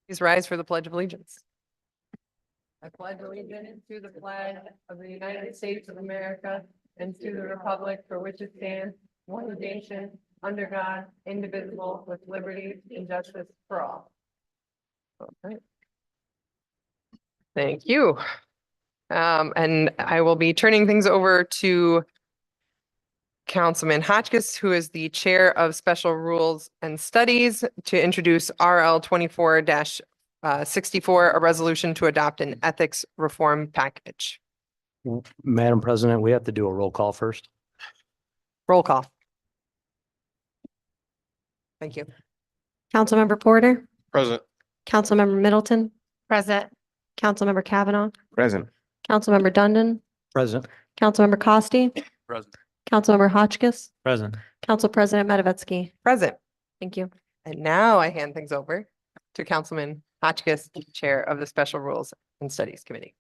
Please rise for the Pledge of Allegiance. I pledge allegiance to the flag of the United States of America and to the republic for which it stands, one nation, under God, indivisible, with liberty and justice for all. All right. Thank you. And I will be turning things over to Councilman Hotchkiss, who is the Chair of Special Rules and Studies, to introduce RL 24-64, a resolution to adopt an ethics reform package. Madam President, we have to do a roll call first. Roll call. Thank you. Councilmember Porter, Present. Councilmember Middleton. Present. Councilmember Kavanaugh, Present. Councilmember Dundon, Present. Councilmember Costi, Present. Councilmember Hotchkiss, Present. Council President Matavetsky. Present. Thank you. And now I hand things over to Councilman Hotchkiss, Chair of the Special Rules and Studies Committee.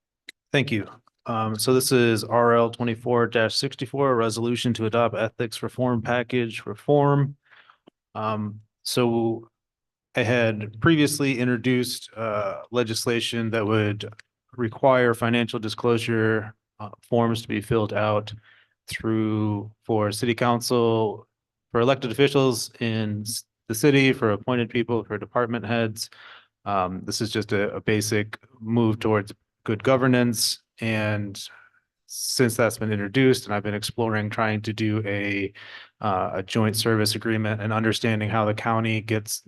Thank you. So this is RL 24-64, a resolution to adopt ethics reform package reform. So I had previously introduced legislation that would require financial disclosure forms to be filled out for city council, for elected officials in the city, for appointed people, for department heads. This is just a basic move towards good governance. And since that's been introduced, and I've been exploring trying to do a joint service agreement and understanding how the county gets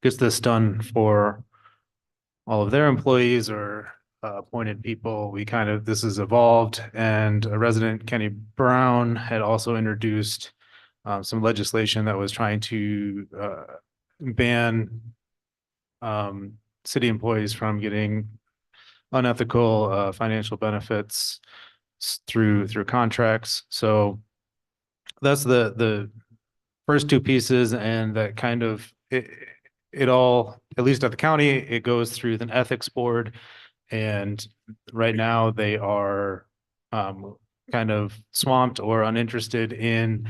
this done for all of their employees or appointed people. This has evolved, and a resident, Kenny Brown, had also introduced some legislation that was trying to ban city employees from getting unethical financial benefits through contracts. So that's the first two pieces, and that kind of it all, at least at the county, it goes through the ethics board, and right now they are kind of swamped or uninterested in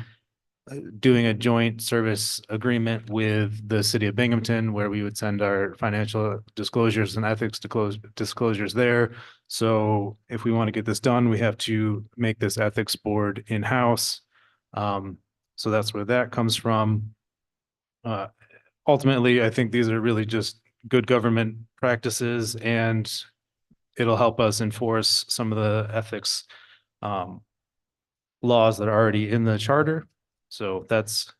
doing a joint service agreement with the city of Binghamton, where we would send our financial disclosures and ethics disclosures there. So if we want to get this done, we have to make this ethics board in-house. So that's where that comes from. Ultimately, I think these are really just good government practices, and it'll help us enforce some of the ethics laws that are already in the charter. So that's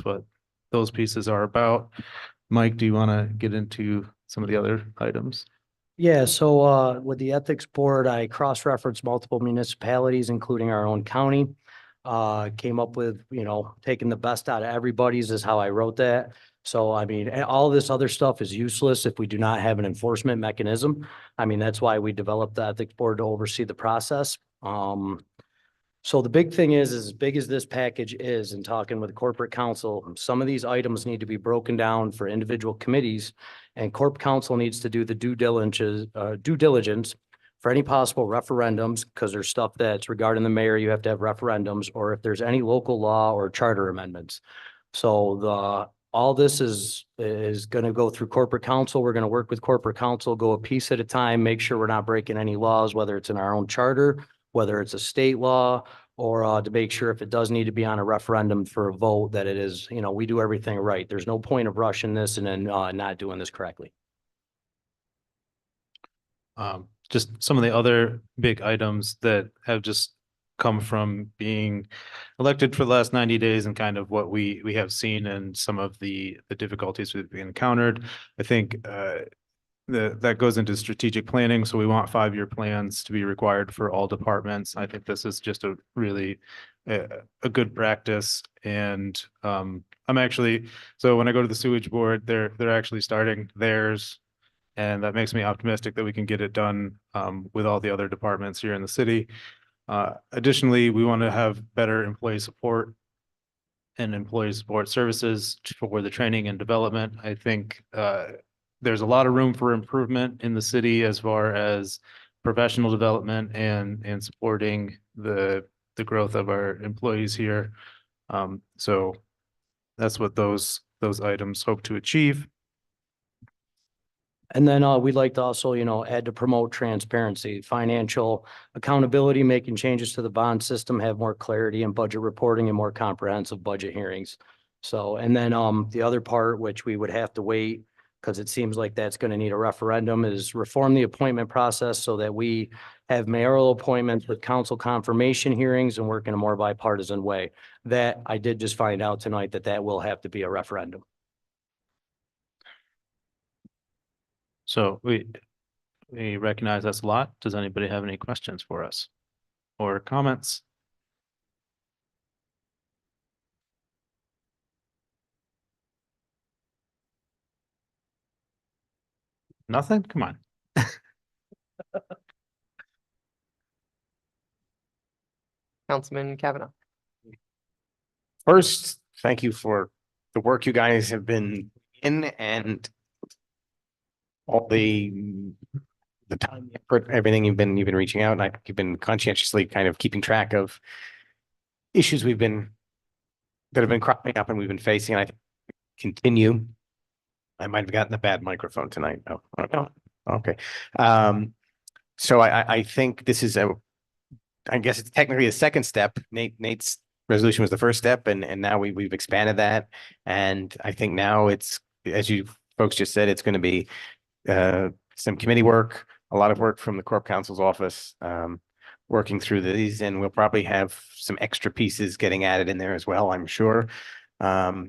what those pieces are about. Mike, do you want to get into some of the other items? Yeah, so with the ethics board, I cross-referenced multiple municipalities, including our own county. Came up with, taking the best out of everybody's is how I wrote that. So, I mean, all this other stuff is useless if we do not have an enforcement mechanism. I mean, that's why we developed the ethics board, to oversee the process. So the big thing is as big as this package is, and talking with corporate counsel, some of these items need to be broken down for individual committees, and corp counsel needs to do the due diligence for any possible referendums, because there's stuff that's regarding the mayor, you have to have referendums, or if there's any local law or charter amendments. So all this is going to go through corporate counsel. We're going to work with corporate counsel, go a piece at a time, make sure we're not breaking any laws, whether it's in our own charter, whether it's a state law, or to make sure if it does need to be on a referendum for a vote, that it is, we do everything right. There's no point of rushing this and then not doing this correctly. Just some of the other big items that have just come from being elected for the last 90 days and kind of what we have seen and some of the difficulties we've encountered. I think that goes into strategic planning. So we want 5-year plans to be required for all departments. I think this is just a really a good practice. And I'm actually, so when I go to the sewage board, they're actually starting theirs. And that makes me optimistic that we can get it done with all the other departments here in the city. Additionally, we want to have better employee support and employee support services for the training and development. I think there's a lot of room for improvement in the city as far as professional development and supporting the growth of our employees here. So that's what those those items hope to achieve. And then we'd like to also, add to promote transparency, financial accountability, making changes to the bond system, have more clarity in budget reporting and more comprehensive budget hearings. So, and then the other part, which we would have to wait, because it seems like that's going to need a referendum, is reform the appointment process so that we have mayoral appointments with council confirmation hearings and work in a more bipartisan way. That I did just find out tonight that will have to be a referendum. So we recognize that's a lot. Does anybody have any questions for us or comments? Nothing? Come on. Councilman Kavanaugh. First, thank you for the work you guys have been in and all the time, for everything you've been reaching out, and you've been conscientiously kind of keeping track of issues that have been cropping up and we've been facing. And I continue. I might have gotten a bad microphone tonight. Oh, no. Okay. So I think this is I guess it's technically a second step. Nate's resolution was the first step, and now we've expanded that. And I think now it's, as you folks just said, it's going to be some committee work, a lot of work from the Corp Counsel's office, working through these, and we'll probably have some extra pieces getting added in there as well, I'm sure. So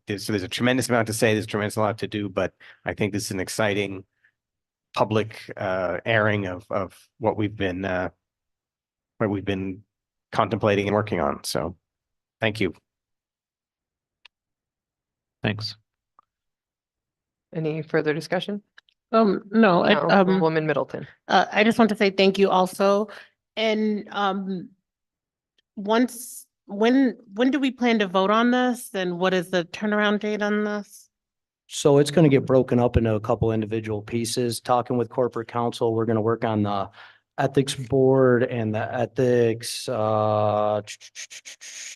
there's a tremendous amount to say, there's a tremendous amount to do, but I think this is an exciting public airing of what we've been contemplating and working on. So thank you. Thanks. Any further discussion? No, Woman Middleton. I just want to say thank you also. And, when do we plan to vote on this and what is the turnaround date on this? So it's going to get broken up into a couple individual pieces. Talking with corporate counsel, we're going to work on the ethics board and the ethics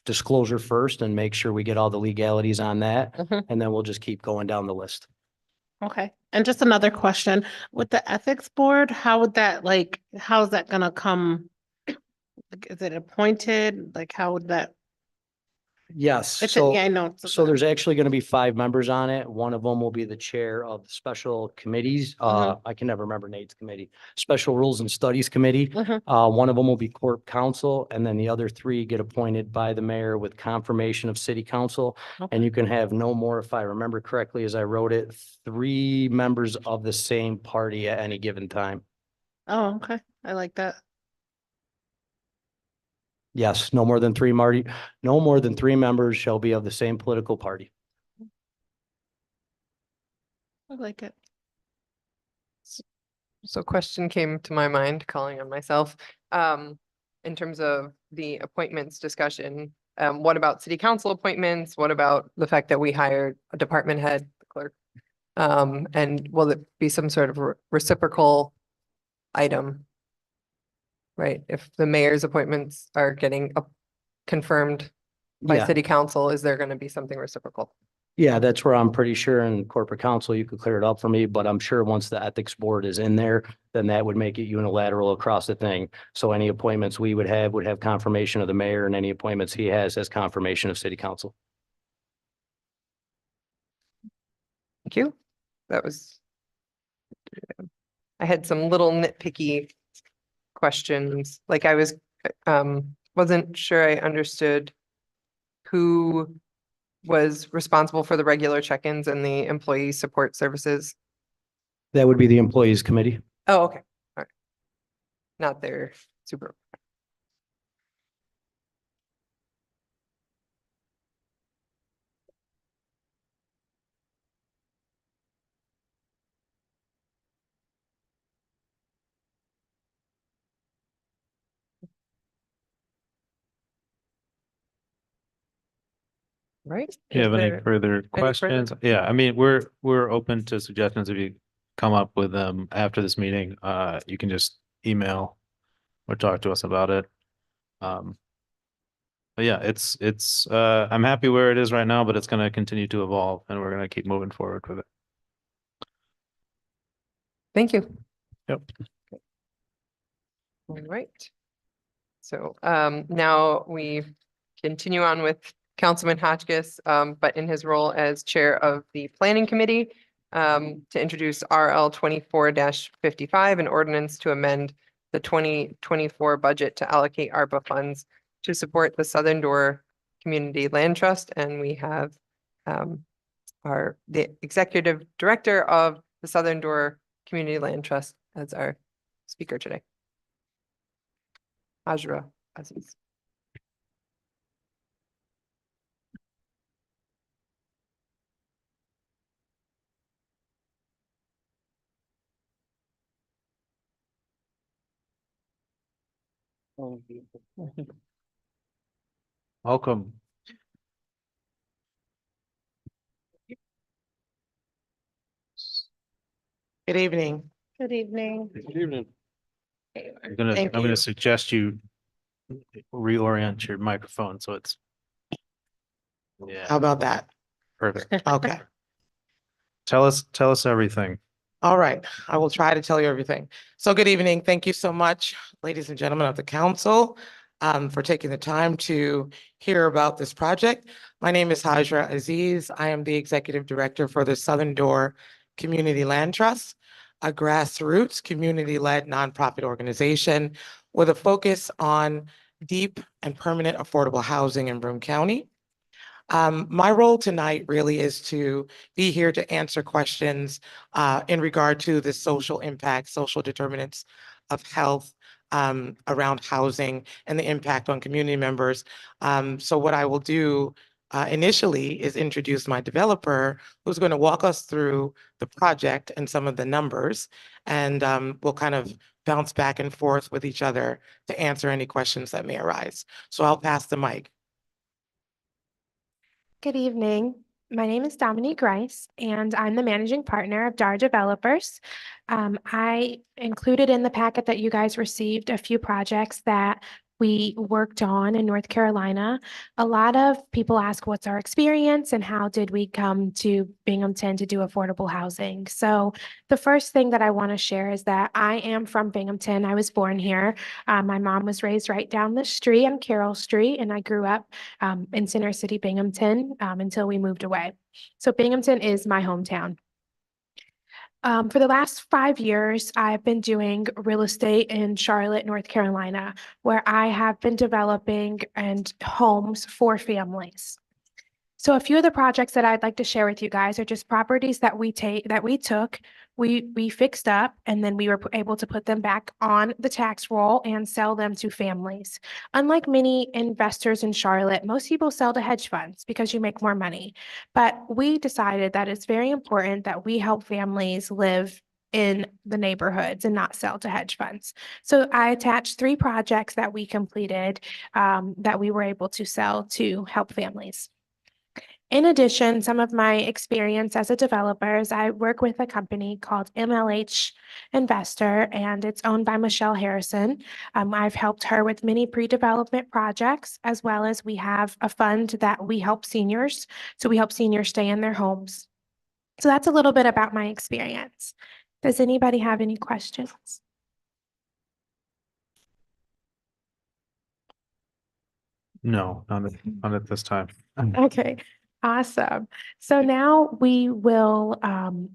disclosure first and make sure we get all the legalities on that. Mhm. And then we'll just keep going down the list. Okay. And just another question, with the ethics board, how would that how's that gonna come? Like, is it appointed? Like, how would that? Yes. It's, So yeah, I know. So there's actually going to be 5 members on it. One of them will be the chair of the special committees. I can never remember Nate's committee, Special Rules and Studies Committee. Mhm. One of them will be Corp Counsel, and then the other 3 get appointed by the mayor with confirmation of city council. Okay. And you can have no more, if I remember correctly, as I wrote it, 3 members of the same party at any given time. Oh, okay. I like that. Yes, no more than 3 members shall be of the same political party. I like it. So question came to my mind, calling on myself, in terms of the appointments discussion. What about city council appointments? What about the fact that we hired a department head, the clerk? And will it be some sort of reciprocal item? Right, if the mayor's appointments are getting confirmed by Yeah. city council, is there going to be something reciprocal? Yeah, that's where I'm pretty sure in corporate counsel, you could clear it up for me, but I'm sure once the ethics board is in there, then that would make it unilateral across the thing. So any appointments we would have confirmation of the mayor, and any appointments he has confirmation of city council. Thank you. That was. I had some little nitpicky questions, like I wasn't sure I understood who was responsible for the regular check-ins and the employee support services. That would be the employees committee. Oh, okay, all right. Not their super. Right? Do you Is have any there- further questions? Yeah, I mean, we're open to suggestions. If you come up with them after this meeting, you can just email or talk to us about it. But yeah, I'm happy where it is right now, but it's gonna continue to evolve and we're gonna keep moving forward with it. Thank you. Yep. All right. So now we continue on with Councilman Hotchkiss, but in his role as Chair of the Planning Committee, to introduce RL 24-55, an ordinance to amend the 2024 budget to allocate ARPA funds to support the Southern Door Community Land Trust. And we have the Executive Director of the Southern Door Community Land Trust as our speaker today. Hajra Aziz. Welcome. Good evening. Good evening. I'm gonna Thank I'm gonna you. suggest you reorient your microphone so it's. How Yeah, about that? perfect. Okay. Tell us everything. All right. I will try to tell you everything. So good evening. Thank you so much, ladies and gentlemen of the council, for taking the time to hear about this project. My name is Hajra Aziz. I am the Executive Director for the Southern Door Community Land Trust, a grassroots community-led nonprofit organization with a focus on deep and permanent affordable housing in Broome County. My role tonight really is to be here to answer questions in regard to the social impact, social determinants of health around housing and the impact on community members. So what I will do initially is introduce my developer, who's going to walk us through the project and some of the numbers, and we'll kind of bounce back and forth with each other to answer any questions that may arise. So I'll pass the mic. Good evening. My name is Dominique Rice, and I'm the managing partner of DAR Developers. I included in the packet that you guys received a few projects that we worked on in North Carolina. A lot of people ask what's our experience and how did we come to Binghamton to do affordable housing. So the first thing that I want to share is that I am from Binghamton. I was born here. My mom was raised right down the street on Carroll Street, and I grew up in Center City, Binghamton, until we moved away. So Binghamton is my hometown. For the last 5 years, I've been doing real estate in Charlotte, North Carolina, where I have been developing and homes for families. So a few of the projects that I'd like to share with you guys are just properties that we took, we fixed up, and then we were able to put them back on the tax roll and sell them to families. Unlike many investors in Charlotte, most people sell to hedge funds because you make more money. But we decided that it's very important that we help families live in the neighborhoods and not sell to hedge funds. So I attached 3 projects that we completed that we were able to sell to help families. In addition, some of my experience as a developer is I work with a company called MLH Investor, and it's owned by Michelle Harrison. I've helped her with many pre-development projects, as well as we have a fund that we help seniors. So we help seniors stay in their homes. So that's a little bit about my experience. Does anybody have any questions? No, not at this time. Okay, awesome. So now we will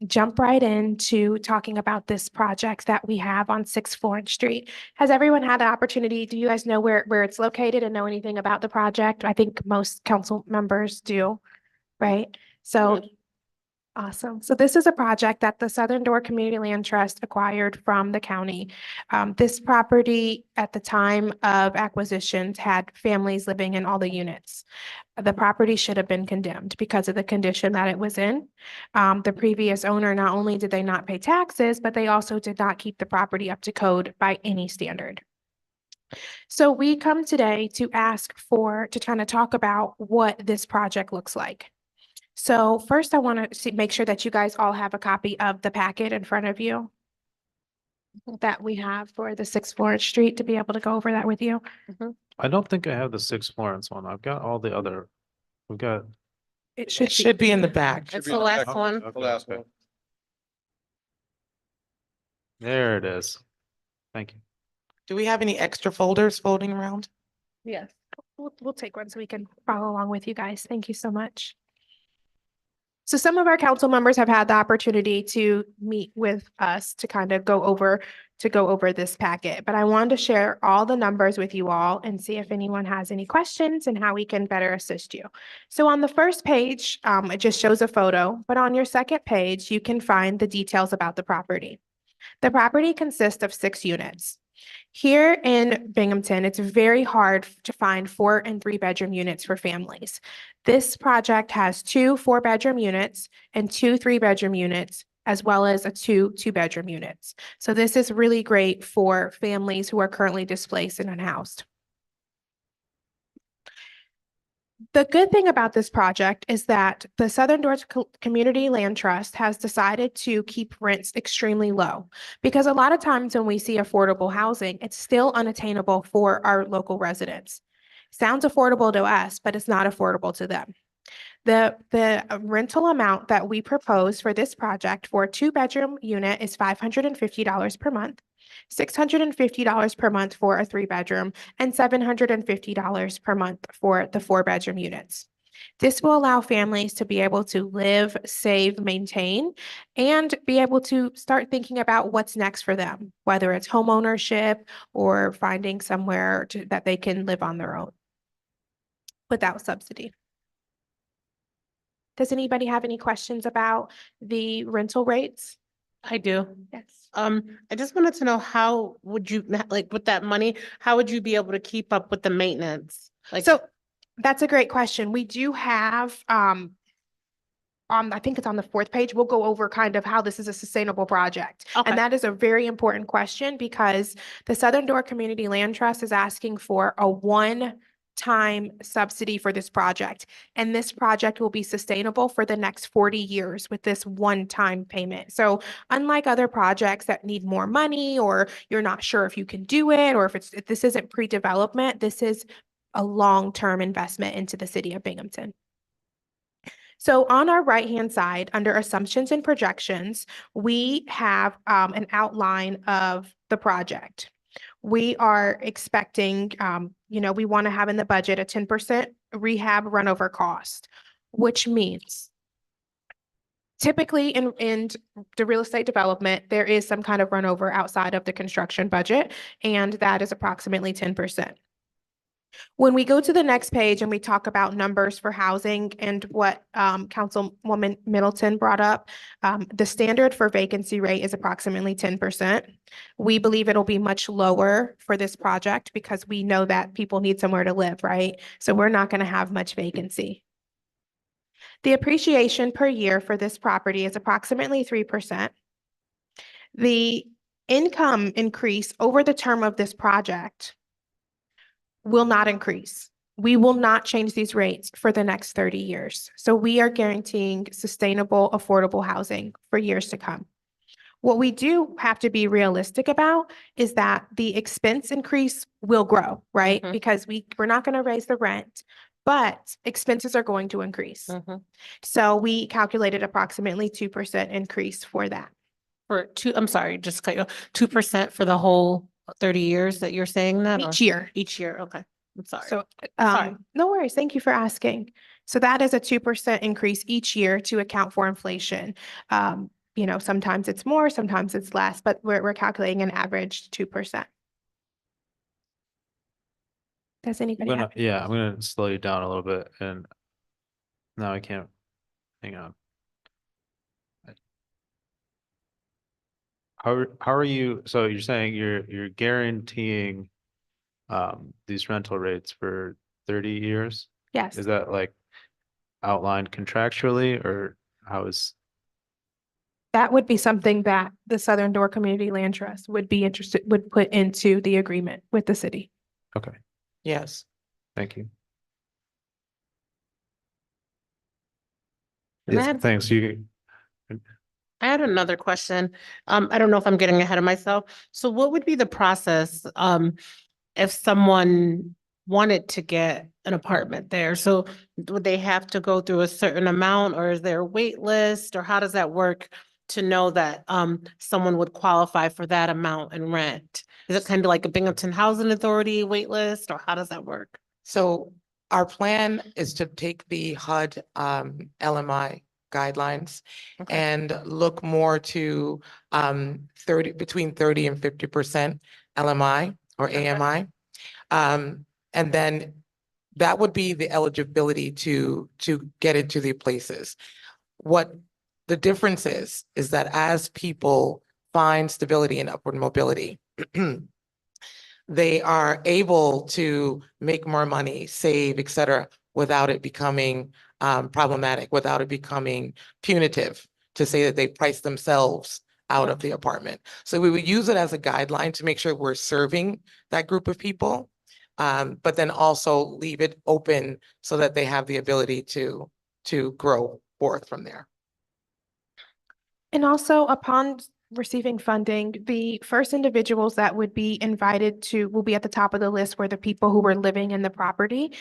jump right into talking about this project that we have on 6 Florence Street. Has everyone had an opportunity? Do you guys know where it's located and know anything about the project? I think most council members do, right? So awesome. So this is a project that the Southern Door Community Land Trust acquired from the county. This property at the time of acquisitions had families living in all the units. The property should have been condemned because of the condition that it was in. The previous owner, not only did they not pay taxes, but they also did not keep the property up to code by any standard. So we come today to kind of talk about what this project looks like. So first, I want to make sure that you guys all have a copy of the packet in front of you. that we have for the 6 Florence Street to be able to go over that with you. I don't think I have the 6 Florence one. I've got all the other, we've got. It It should be. should be in the back. It's the last one. Okay. There it is. Thank you. Do we have any extra folders floating around? Yes. We'll take one so we can follow along with you guys. Thank you so much. So some of our council members have had the opportunity to meet with us to kind of go over this packet, but I wanted to share all the numbers with you all and see if anyone has any questions and how we can better assist you. So on the first page, it just shows a photo, but on your second page, you can find the details about the property. The property consists of 6 units. Here in Binghamton, it's very hard to find 4 and 3 bedroom units for families. This project has 2 4-bedroom units and 2 3-bedroom units, as well as 2 2-bedroom units. So this is really great for families who are currently displaced and unhoused. The good thing about this project is that the Southern Doors Community Land Trust has decided to keep rents extremely low, because a lot of times when we see affordable housing, it's still unattainable for our local residents. Sounds affordable to us, but it's not affordable to them. The rental amount that we propose for this project for a 2-bedroom unit is $550 per month, $650 per month for a 3-bedroom, and $750 per month for the 4-bedroom units. This will allow families to be able to live, save, maintain, and be able to start thinking about what's next for them, whether it's home ownership or finding somewhere that they can live on their own without subsidy. Does anybody have any questions about the rental rates? I do. Yes. I just wanted to know, how would you, like, with that money, how would you be able to keep up with the maintenance? Like, So that's a great question. We do have, I think it's on the 4th page, we'll go over kind of how this is a sustainable project. Okay. And that is a very important question, because the Southern Door Community Land Trust is asking for a one-time subsidy for this project. And this project will be sustainable for the next 40 years with this one-time payment. So unlike other projects that need more money, or you're not sure if you can do it, or if this isn't pre-development, this is a long-term investment into the city of Binghamton. So on our right-hand side, under assumptions and projections, we have an outline of the project. We are expecting, we want to have in the budget a 10% rehab runover cost, which means typically in the real estate development, there is some kind of runover outside of the construction budget, and that is approximately 10%. When we go to the next page and we talk about numbers for housing and what Councilwoman Middleton brought up, the standard for vacancy rate is approximately 10%. We believe it'll be much lower for this project because we know that people need somewhere to live, right? So we're not going to have much vacancy. The appreciation per year for this property is approximately 3%. The income increase over the term of this project will not increase. We will not change these rates for the next 30 years. So we are guaranteeing sustainable, affordable housing for years to come. What we do have to be realistic about is that the expense increase will grow, right? Mhm. Because we're not going to raise the rent, but expenses are going to increase. So we calculated approximately 2% increase for that. I'm sorry, just cut you off. 2% for the whole 30 years that you're saying that? Each or- year. Each year, okay. I'm sorry. So, Sorry. no worries. Thank you for asking. So that is a 2% increase each year to account for inflation. Sometimes it's more, sometimes it's less, but we're calculating an average 2%. Does anybody have? I'm gonna slow you down a little bit, and now I can't, hang on. How are you, so you're saying you're guaranteeing these rental rates for 30 years? Yes. Is that like outlined contractually, or how is? That would be something that the Southern Door Community Land Trust would put into the agreement with the city. Okay, Yes. thank you. And I Yes, had- thanks, you. I had another question. I don't know if I'm getting ahead of myself. So what would be the process, if someone wanted to get an apartment there? So would they have to go through a certain amount, or is there a wait list, or how does that work to know that, someone would qualify for that amount in rent? Is it kind of like a Binghamton Housing Authority wait list, or how does that work? So our plan is to take the HUD LMI guidelines Okay. and look more to between 30 and 50% LMI or Okay. AMI. And then that would be the eligibility to get into the places. What the difference is that as people find stability and upward mobility, they are able to make more money, save, et cetera, without it becoming problematic, without it becoming punitive to say that they price themselves out of the apartment. So we would use it as a guideline to make sure we're serving that group of people, but then also leave it open so that they have the ability to grow forth from there. And also upon receiving funding, the first individuals that would be invited to, will be at the top of the list were the people who were living in the property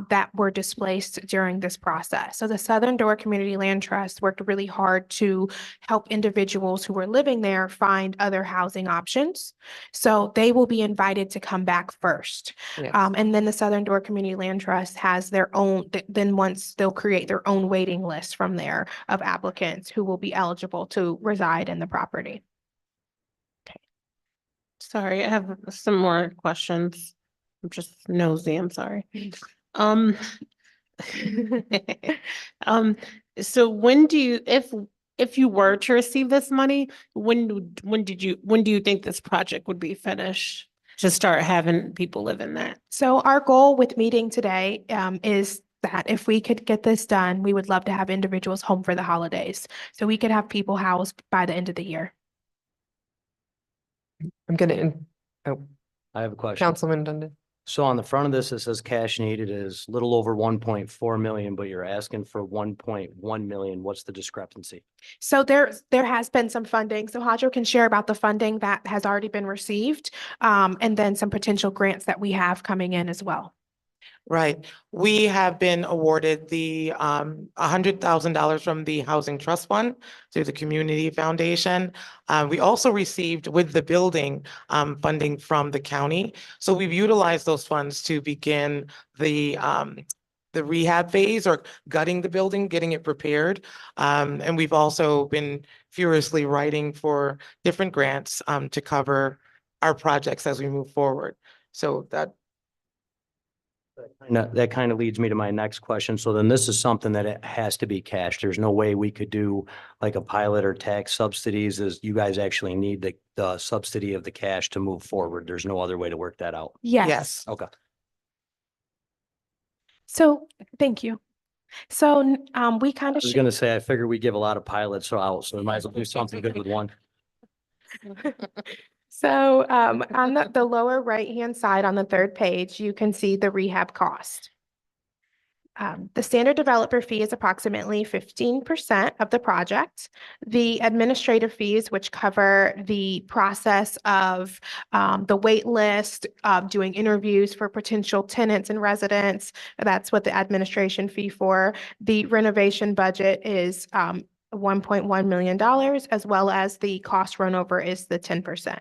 that were displaced during this process. So the Southern Door Community Land Trust worked really hard to help individuals who were living there find other housing options. So they will be invited to come back first. Yes. And then the Southern Door Community Land Trust has their own, then once they'll create their own waiting list from there of applicants who will be eligible to reside in the property. Sorry, I have some more questions. I'm just nosy, I'm sorry. Um, so when do you, if you were to receive this money, when do you think this project would be finished? To start having people live in that? So our goal with meeting today is that if we could get this done, we would love to have individuals home for the holidays. So we could have people housed by the end of the year. I'm gonna, I have a question. Councilman Dundon. So on the front of this, it says cash needed is little over 1.4 million, but you're asking for 1.1 million. What's the discrepancy? So there has been some funding. So Hadjo can share about the funding that has already been received, and then some potential grants that we have coming in as well. Right. We have been awarded the $100,000 from the Housing Trust Fund through the Community Foundation. We also received with the building funding from the county. So we've utilized those funds to begin the rehab phase or gutting the building, getting it prepared. And we've also been furiously writing for different grants to cover our projects as we move forward. So That kind of leads me to my next question. So then this is something that it has to be cash. There's no way we could do like a pilot or tax subsidies, as you guys actually need the subsidy of the cash to move forward. There's no other way to work that out. Yes. Okay. So thank you. So we kind I of was gonna say, I figure we give a lot of pilots out, so we might as well do something good with one. So on the lower right-hand side on the third page, you can see the rehab cost. The standard developer fee is approximately 15% of the project. The administrative fees, which cover the process of the wait list, doing interviews for potential tenants and residents, that's what the administration fee for. The renovation budget is $1.1 million, as well as the cost run over is the 10%.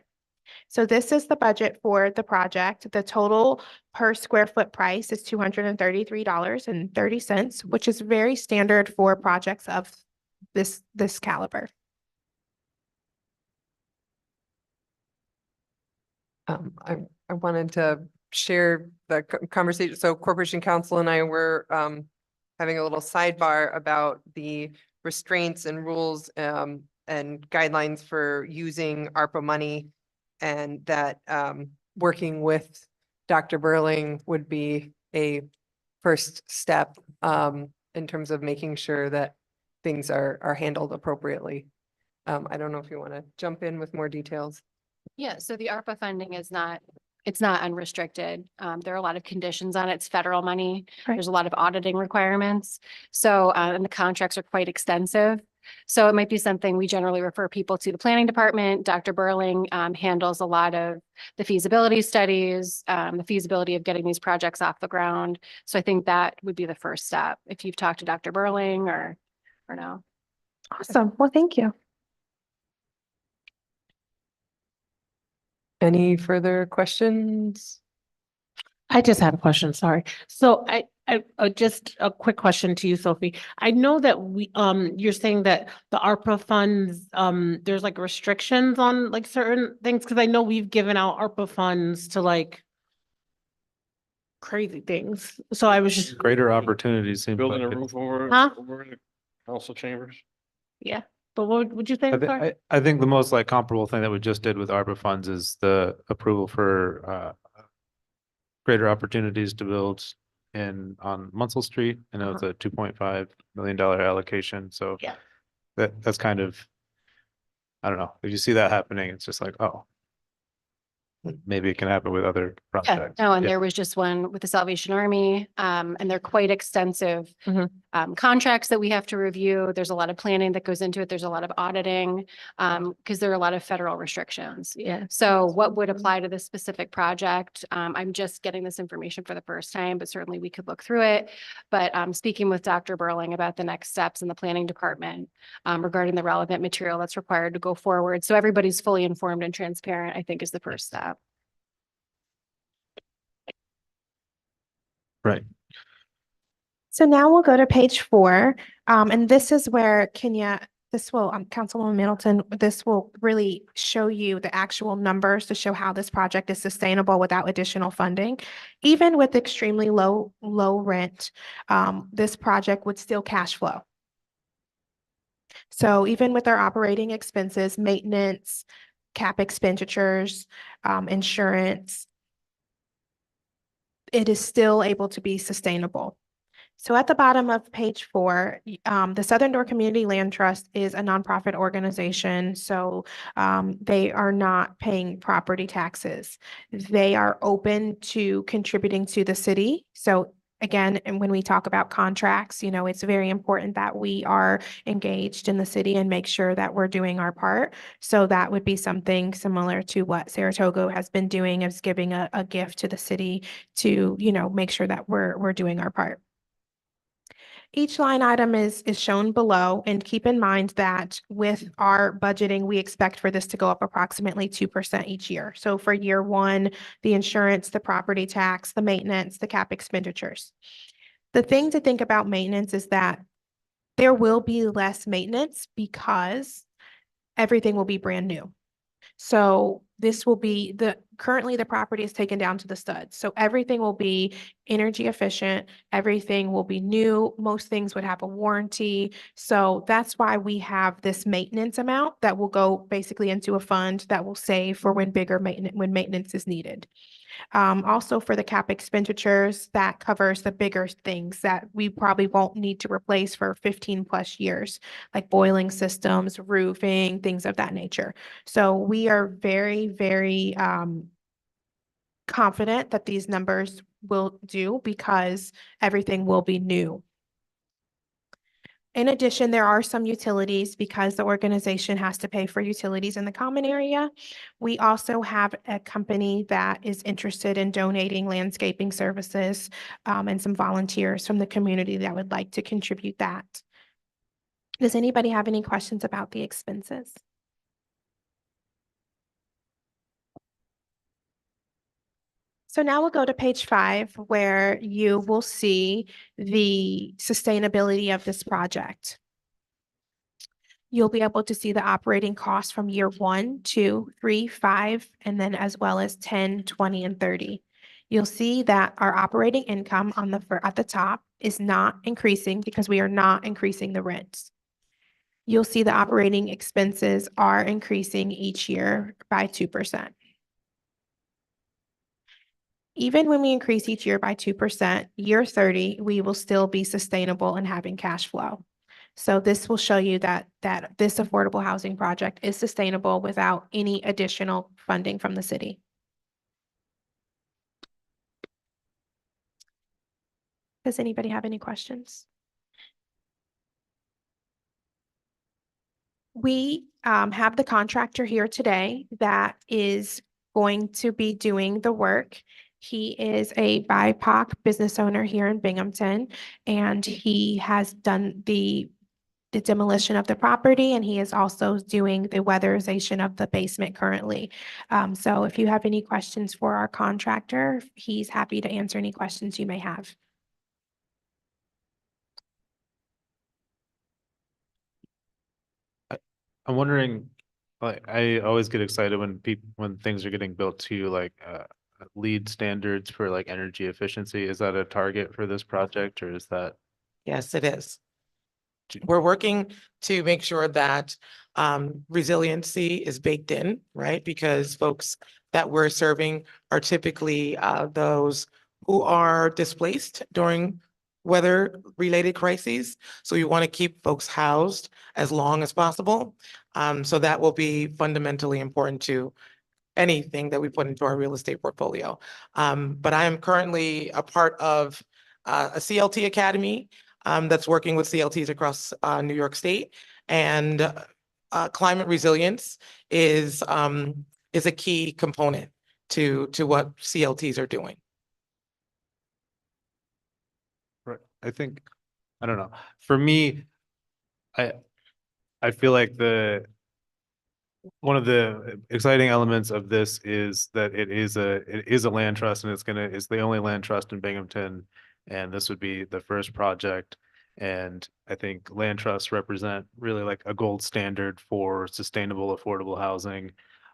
So this is the budget for the project. The total per square foot price is $233.30, which is very standard for projects of this caliber. I wanted to share the conversation. So Corporation Council and I were having a little sidebar about the restraints and rules and guidelines for using ARPA money, and that working with Dr. Burling would be a first step in terms of making sure that things are handled appropriately. I don't know if you want to jump in with more details. Yeah, so the ARPA funding is not, it's not unrestricted. There are a lot of conditions on it. It's federal money. Right. There's a lot of auditing requirements. So, and the contracts are quite extensive. So it might be something we generally refer people to the planning department. Dr. Burling handles a lot of the feasibility studies, the feasibility of getting these projects off the ground. So I think that would be the first step, if you've talked to Dr. Burling or no. Awesome. Well, thank you. Any further questions? I just had a question, sorry. So just a quick question to you, Sophie. I know that you're saying that the ARPA funds, there's like restrictions on like certain things, because I know we've given out ARPA funds to like crazy things. So I was just, Greater opportunities. seems Building a like it. roof over, Huh? over in the council chambers. yeah, but what would you I, think? thi- Sorry? I think the most like comparable thing that we just did with ARPA funds is the approval for greater opportunities to build on Munsell Street. I know it's a $2.5 million allocation, so Yeah. that's kind of, I don't know, if you see that happening, it's just like, oh, maybe it can happen with other Yeah, projects. no, and Yeah. there was just one with the Salvation Army, and they're quite extensive Mhm. contracts that we have to review. There's a lot of planning that goes into it. There's a lot of auditing, because there are a lot of federal restrictions. Yeah. So what would apply to this specific project? I'm just getting this information for the first time, but certainly we could look through it. But speaking with Dr. Burling about the next steps in the planning department regarding the relevant material that's required to go forward. So everybody's fully informed and transparent, I think is the first step. Right. So now we'll go to page 4. And this is where Councilwoman Middleton, this will really show you the actual numbers to show how this project is sustainable without additional funding. Even with extremely low rent, this project would still cash flow. So even with our operating expenses, maintenance, cap expenditures, insurance, it is still able to be sustainable. So at the bottom of page 4, the Southern Door Community Land Trust is a nonprofit organization. So they are not paying property taxes. They are open to contributing to the city. So again, and when we talk about contracts, it's very important that we are engaged in the city and make sure that we're doing our part. So that would be something similar to what Saratoga has been doing, is giving a gift to the city to, make sure that we're doing our part. Each line item is shown below, and keep in mind that with our budgeting, we expect for this to go up approximately 2% each year. So for year 1, the insurance, the property tax, the maintenance, the cap expenditures. The thing to think about maintenance is that there will be less maintenance because everything will be brand new. So this will be currently the property is taken down to the studs. So everything will be energy efficient. Everything will be new. Most things would have a warranty. So that's why we have this maintenance amount that will go basically into a fund that will save for when maintenance is needed. Also for the cap expenditures, that covers the bigger things that we probably won't need to replace for 15+ years, like boiling systems, roofing, things of that nature. So we are very, very confident that these numbers will do because everything will be new. In addition, there are some utilities because the organization has to pay for utilities in the common area. We also have a company that is interested in donating landscaping services and some volunteers from the community that would like to contribute that. Does anybody have any questions about the expenses? So now we'll go to page 5, where you will see the sustainability of this project. You'll be able to see the operating costs from year 1, 2, 3, 5, and then as well as 10, 20, and 30. You'll see that our operating income at the top is not increasing because we are not increasing the rents. You'll see the operating expenses are increasing each year by 2%. Even when we increase each year by 2%, year 30, we will still be sustainable and having cash flow. So this will show you that this affordable housing project is sustainable without any additional funding from the city. Does anybody have any questions? We have the contractor here today that is going to be doing the work. He is a BIPOC business owner here in Binghamton, and he has done the demolition of the property, and he is also doing the weatherization of the basement currently. So if you have any questions for our contractor, he's happy to answer any questions you may have. I'm wondering, like, I always get excited when when things are getting built to like LEED standards for like energy efficiency. Is that a target for this project, or is that? Yes, it is. We're working to make sure that resiliency is baked in, right? Because folks that we're serving are typically those who are displaced during weather-related crises. So we want to keep folks housed as long as possible. So that will be fundamentally important to anything that we put into our real estate portfolio. But I am currently a part of a CLT Academy that's working with CLTs across New York State. And climate resilience is a key component to what CLTs are doing. Right. I think, I don't know. For me, I feel like one of the exciting elements of this is that it is a land trust, and it's the only land trust in Binghamton. And this would be the first project. And I think land trusts represent really like a gold standard for sustainable, affordable housing,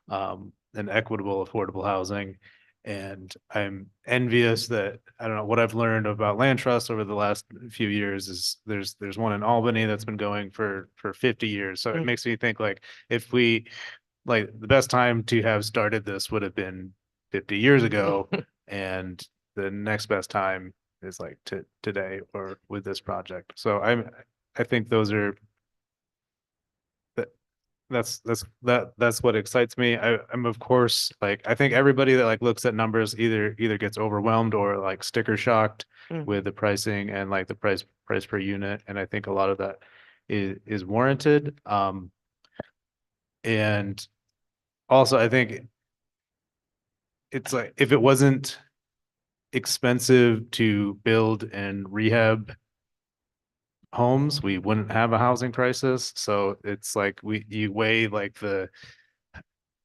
and equitable, affordable housing. And I'm envious that, I don't know, what I've learned about land trusts over the last few years is there's one in Albany that's been going for 50 years. So it makes me think like, if we, like, the best time to have started this would have been 50 years ago. And the next best time is like today or with this project. So I think those are, that's what excites me. I'm of course, like, I think everybody that like looks at numbers either gets overwhelmed or like sticker shocked with the pricing and like the price per unit. And I think a lot of that is warranted. And also I think it's like, if it wasn't expensive to build and rehab homes, we wouldn't have a housing crisis. So it's like you weigh like this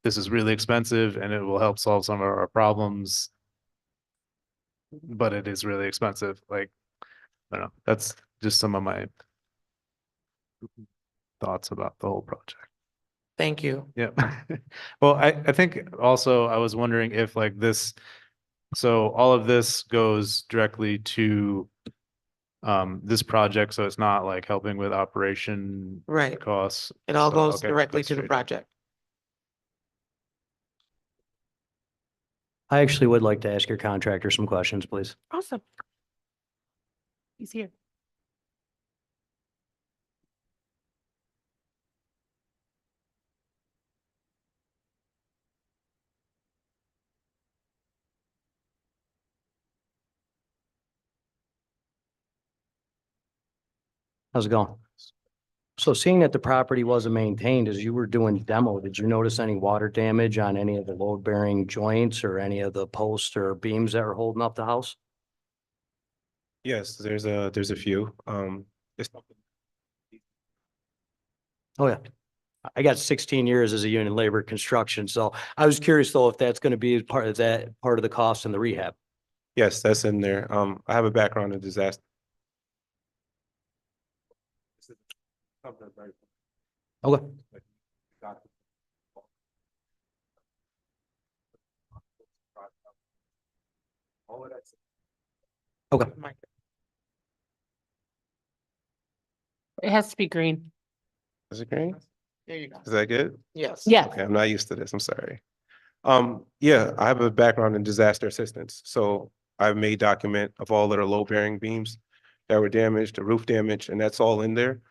is really expensive and it will help solve some of our problems, but it is really expensive. Like, I don't know, that's just some of my thoughts about the whole project. Thank you. Yeah. Well, I think also I was wondering if like this, so all of this goes directly to this project, so it's not like helping with operation Right. costs. It all So, goes okay, directly that's to the straight. project. I actually would like to ask your contractor some questions, please. Awesome. He's here. How's it going? So seeing that the property wasn't maintained as you were doing demo, did you notice any water damage on any of the load bearing joints or any of the posts or beams that were holding up the house? Yes, there's a few. It's Oh, yeah. I got 16 years as a union labor construction, so I was curious though if that's going to be part of the cost in the rehab. yes, that's in there. I have a background in disaster. Okay. Okay. It has to be green. Is it green? There you go. Is that good? Yes. Yes. Okay, I'm not used to this. I'm sorry. Yeah, I have a background in disaster assistance, so I've made document of all that are load bearing beams that were damaged, the roof damage, and that's all in there,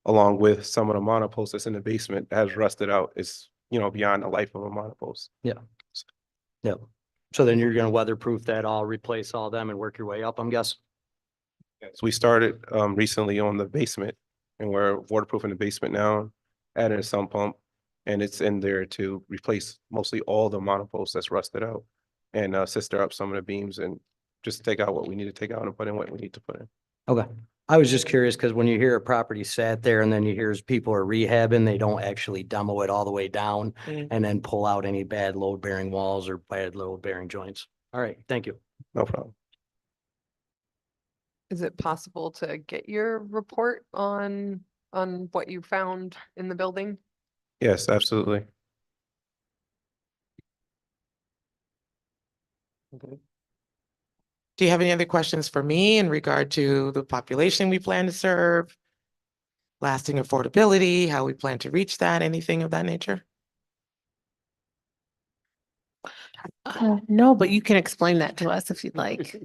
along with some of the monoposts that's in the basement that has rusted out. It's, beyond the life of a monopost. Yeah. So then you're gonna weatherproof that all, replace all them and work your way up, I'm guessing? So we started recently on the basement, and we're waterproofing the basement now. added a sump pump, and it's in there to replace mostly all the monoposts that's rusted out and sister up some of the beams and just take out what we need to take out and put in what we need to put in. Okay. I was just curious because when you hear a property sat there and then you hear people are rehabbing, they don't actually demo it all the way down Mhm. and then pull out any bad load bearing walls or bad load bearing joints. All right, thank you. No problem. Is it possible to get your report on what you found in the building? Yes, absolutely. Do you have any other questions for me in regard to the population we plan to serve? Lasting affordability, how we plan to reach that, anything of that nature? No, but you can explain that to us if you'd like.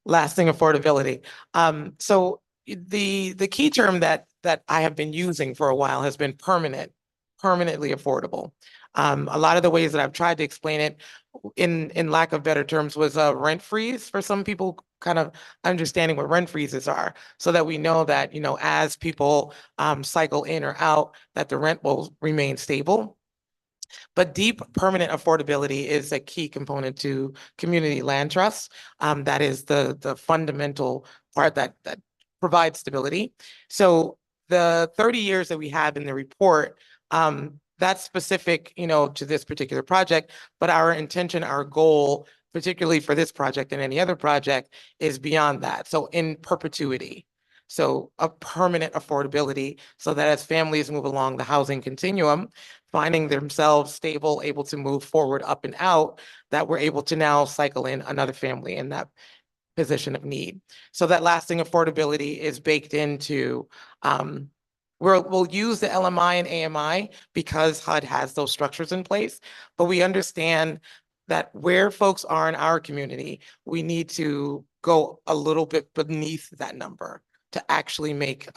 Lasting affordability. So the key term that I have been using for a while has been permanently affordable. A lot of the ways that I've tried to explain it in lack of better terms was a rent freeze for some people kind of understanding what rent freezes are, so that we know that, you know, as people cycle in or out, that the rent will remain stable. But deep permanent affordability is a key component to community land trusts. That is the fundamental part that provides stability. So the 30 years that we have in the report, that's specific, you know, to this particular project, but our intention, our goal, particularly for this project and any other project, is beyond that. So in perpetuity. So a permanent affordability, so that as families move along the housing continuum, finding themselves stable, able to move forward up and out, that we're able to now cycle in another family in that position of need. So that lasting affordability is baked into, we'll use the LMI and AMI because HUD has those structures in place, but we understand that where folks are in our community, we need to go a little bit beneath that number to actually make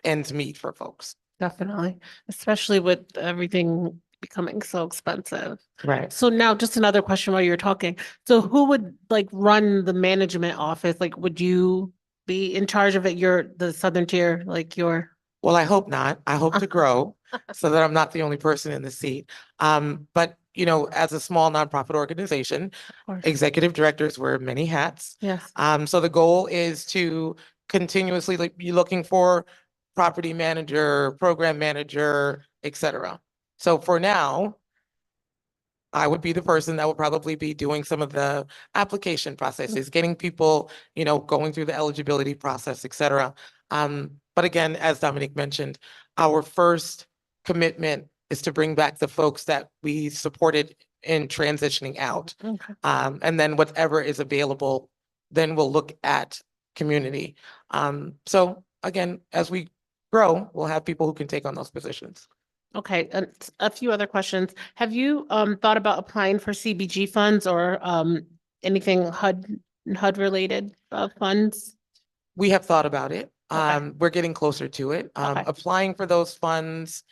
ends meet for folks. Definitely, especially with everything becoming so expensive. Right. So now just another question while you're talking. So who would like run the management office? Like, would you be in charge of it? You're the Southern Tier, like your, Well, I hope not. I hope to grow so that I'm not the only person in the seat. But you know, as a small nonprofit organization, of course. executive directors wear many hats. Yes. So the goal is to continuously be looking for property manager, program manager, et cetera. So for now, I would be the person that would probably be doing some of the application processes, getting people, you know, going through the eligibility process, et cetera. But again, as Dominique mentioned, our first commitment is to bring back the folks that we supported in transitioning out. Okay. And then whatever is available, then we'll look at community. So again, as we grow, we'll have people who can take on those positions. Okay, and a few other questions. Have you thought about applying for CBG funds or anything HUD related funds? We have thought about it. Okay. We're getting closer to it. Okay. Applying for those funds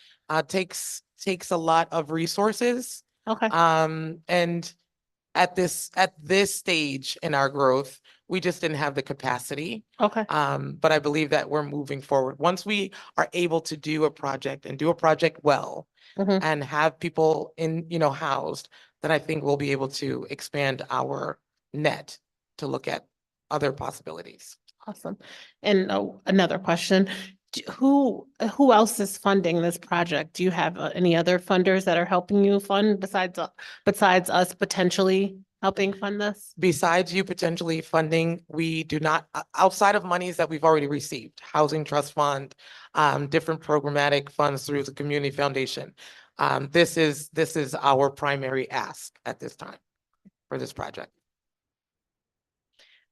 takes a lot of resources. Okay. And at this stage in our growth, we just didn't have the capacity. Okay. But I believe that we're moving forward. Once we are able to do a project and do a project well Mhm. and have people in, you know, housed, then I think we'll be able to expand our net to look at other possibilities. Awesome. And another question, who else is funding this project? Do you have any other funders that are helping you fund besides us potentially helping fund this? Besides you potentially funding, we do not, outside of monies that we've already received, Housing Trust Fund, different programmatic funds through the Community Foundation. This is our primary ask at this time for this project.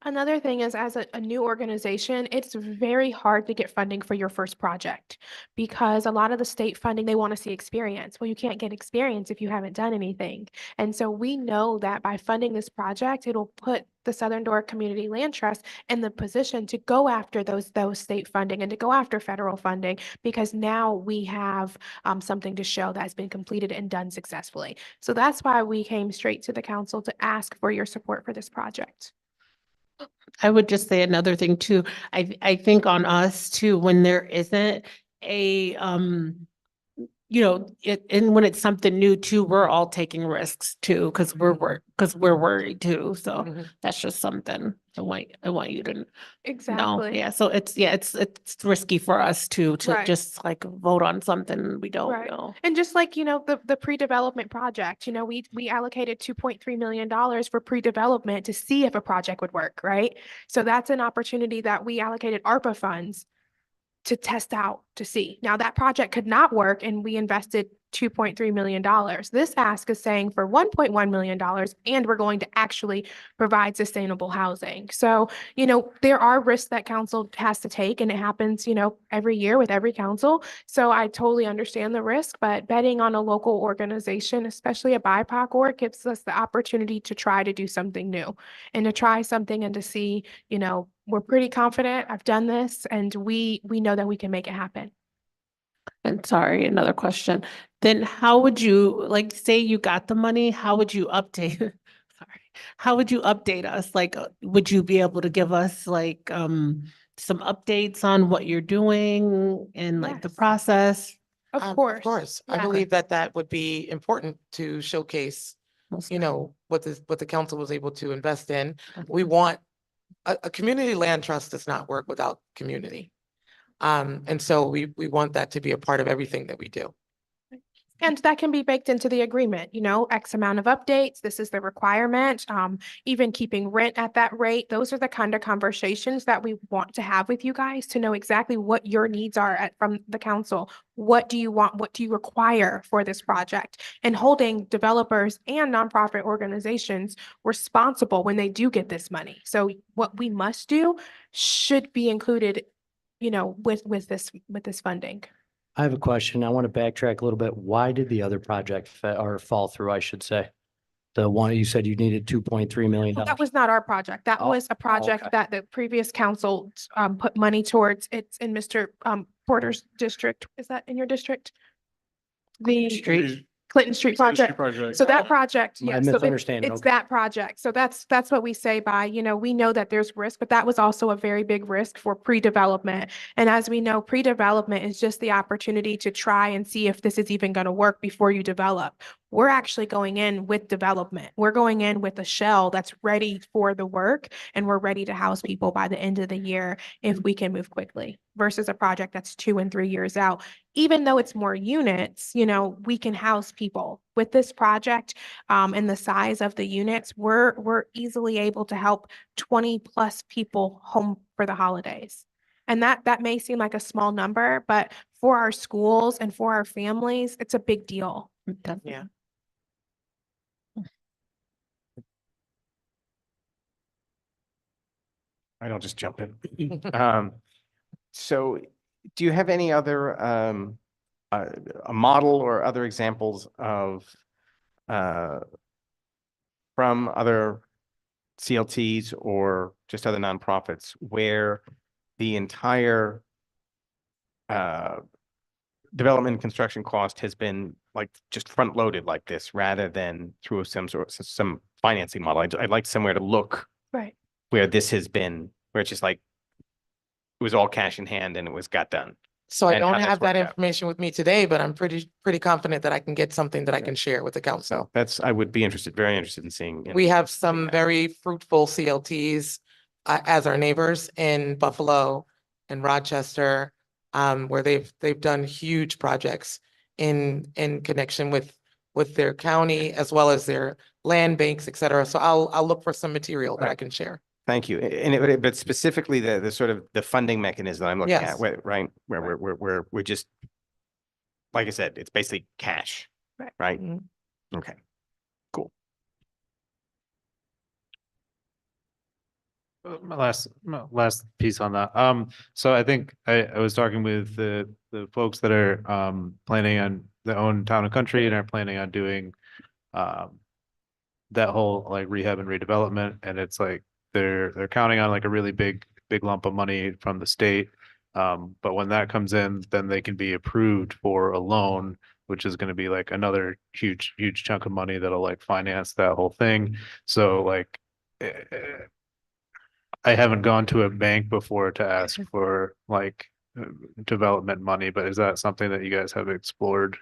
Another thing is, as a new organization, it's very hard to get funding for your first project because a lot of the state funding, they want to see experience. Well, you can't get experience if you haven't done anything. And so we know that by funding this project, it'll put the Southern Door Community Land Trust in the position to go after those state funding and to go after federal funding, because now we have something to show that's been completed and done successfully. So that's why we came straight to the council to ask for your support for this project. I would just say another thing too. I think on us too, when there isn't a and when it's something new too, we're all taking risks too, because we're worried too. So Mhm. that's just something I want you to know. Exactly. Yeah, so it's risky for us to Right. just like vote on something we don't Right. know. And just like, the pre-development project, we allocated $2.3 million for pre-development to see if a project would work, right? So that's an opportunity that we allocated ARPA funds to test out to see. Now that project could not work and we invested $2.3 million. This ask is saying for $1.1 million and we're going to actually provide sustainable housing. So, there are risks that council has to take and it happens, every year with every council. So I totally understand the risk, but betting on a local organization, especially a BIPOC org, gives us the opportunity to try to do something new and to try something and to see, we're pretty confident. I've done this and we know that we can make it happen. And sorry, another question. Then how would you, like, say you got the money, how would you update? Sorry, how would you update us? Like, would you be able to give us like, some updates on what you're doing and like the Yes. process? Of Of course. course, I Yeah. believe that would be important to showcase, Most what the council was able to invest in. definitely. We want, a community land trust does not work without community. And so we want that to be a part of everything that we do. And that can be baked into the agreement, X amount of updates, this is the requirement, even keeping rent at that rate. Those are the kind of conversations that we want to have with you guys to know exactly what your needs are from the council. What do you want? What do you require for this project? And holding developers and nonprofit organizations responsible when they do get this money. So what we must do should be included, with this funding. I have a question. I want to backtrack a little bit. Why did the other project fall through, I should say? The one you said you needed $2.3 million. That was not our project. That Oh, was a project okay. that the previous council put money towards. It's in Mr. Porter's district. Is that in your district? The Clinton Street project. So that project, My yes. So misunderstanding, it's okay. that project. So that's what we say by, we know that there's risk, but that was also a very big risk for pre-development. And as we know, pre-development is just the opportunity to try and see if this is even going to work before you develop. We're actually going in with development. We're going in with a shell that's ready for the work and we're ready to house people by the end of the year if we can move quickly versus a project that's 2 and 3 years out. Even though it's more units, we can house people with this project and the size of the units. We're easily able to help 20 plus people home for the holidays. And that may seem like a small number, but for our schools and for our families, it's a big deal. Yeah. I'll just jump in. So do you have any other, a model or other examples of, from other CLTs or just other nonprofits where the entire, development and construction cost has been like just front loaded like this rather than through some financing model? I'd like somewhere to look Right. where this has been, where it's just like, it was all cash in hand and it was got done. So I And how don't that's have that worked out. information with me today, but I'm pretty confident that I can get something that I can share with the council. I would be interested, very interested in seeing. We have some that. very fruitful CLTs as our neighbors in Buffalo and Rochester, where they've done huge projects in connection with their county as well as their land banks, et cetera. So I'll look for some material that I can share. Thank you. But specifically the sort of the funding mechanism that I'm looking Yes. at, right? Where we're just, like I said, it's basically cash. Right. Right? Mhm. Okay. Cool. My last piece on that. So I think I was talking with the folks that are planning on their own town and country and are planning on doing that whole like rehab and redevelopment, and it's like they're counting on like a really big lump of money from the state. But when that comes in, then they can be approved for a loan, which is going to be like another huge chunk of money that'll like finance that whole thing. So like I haven't gone to a bank before to ask for like development money, but is that something that you guys have explored?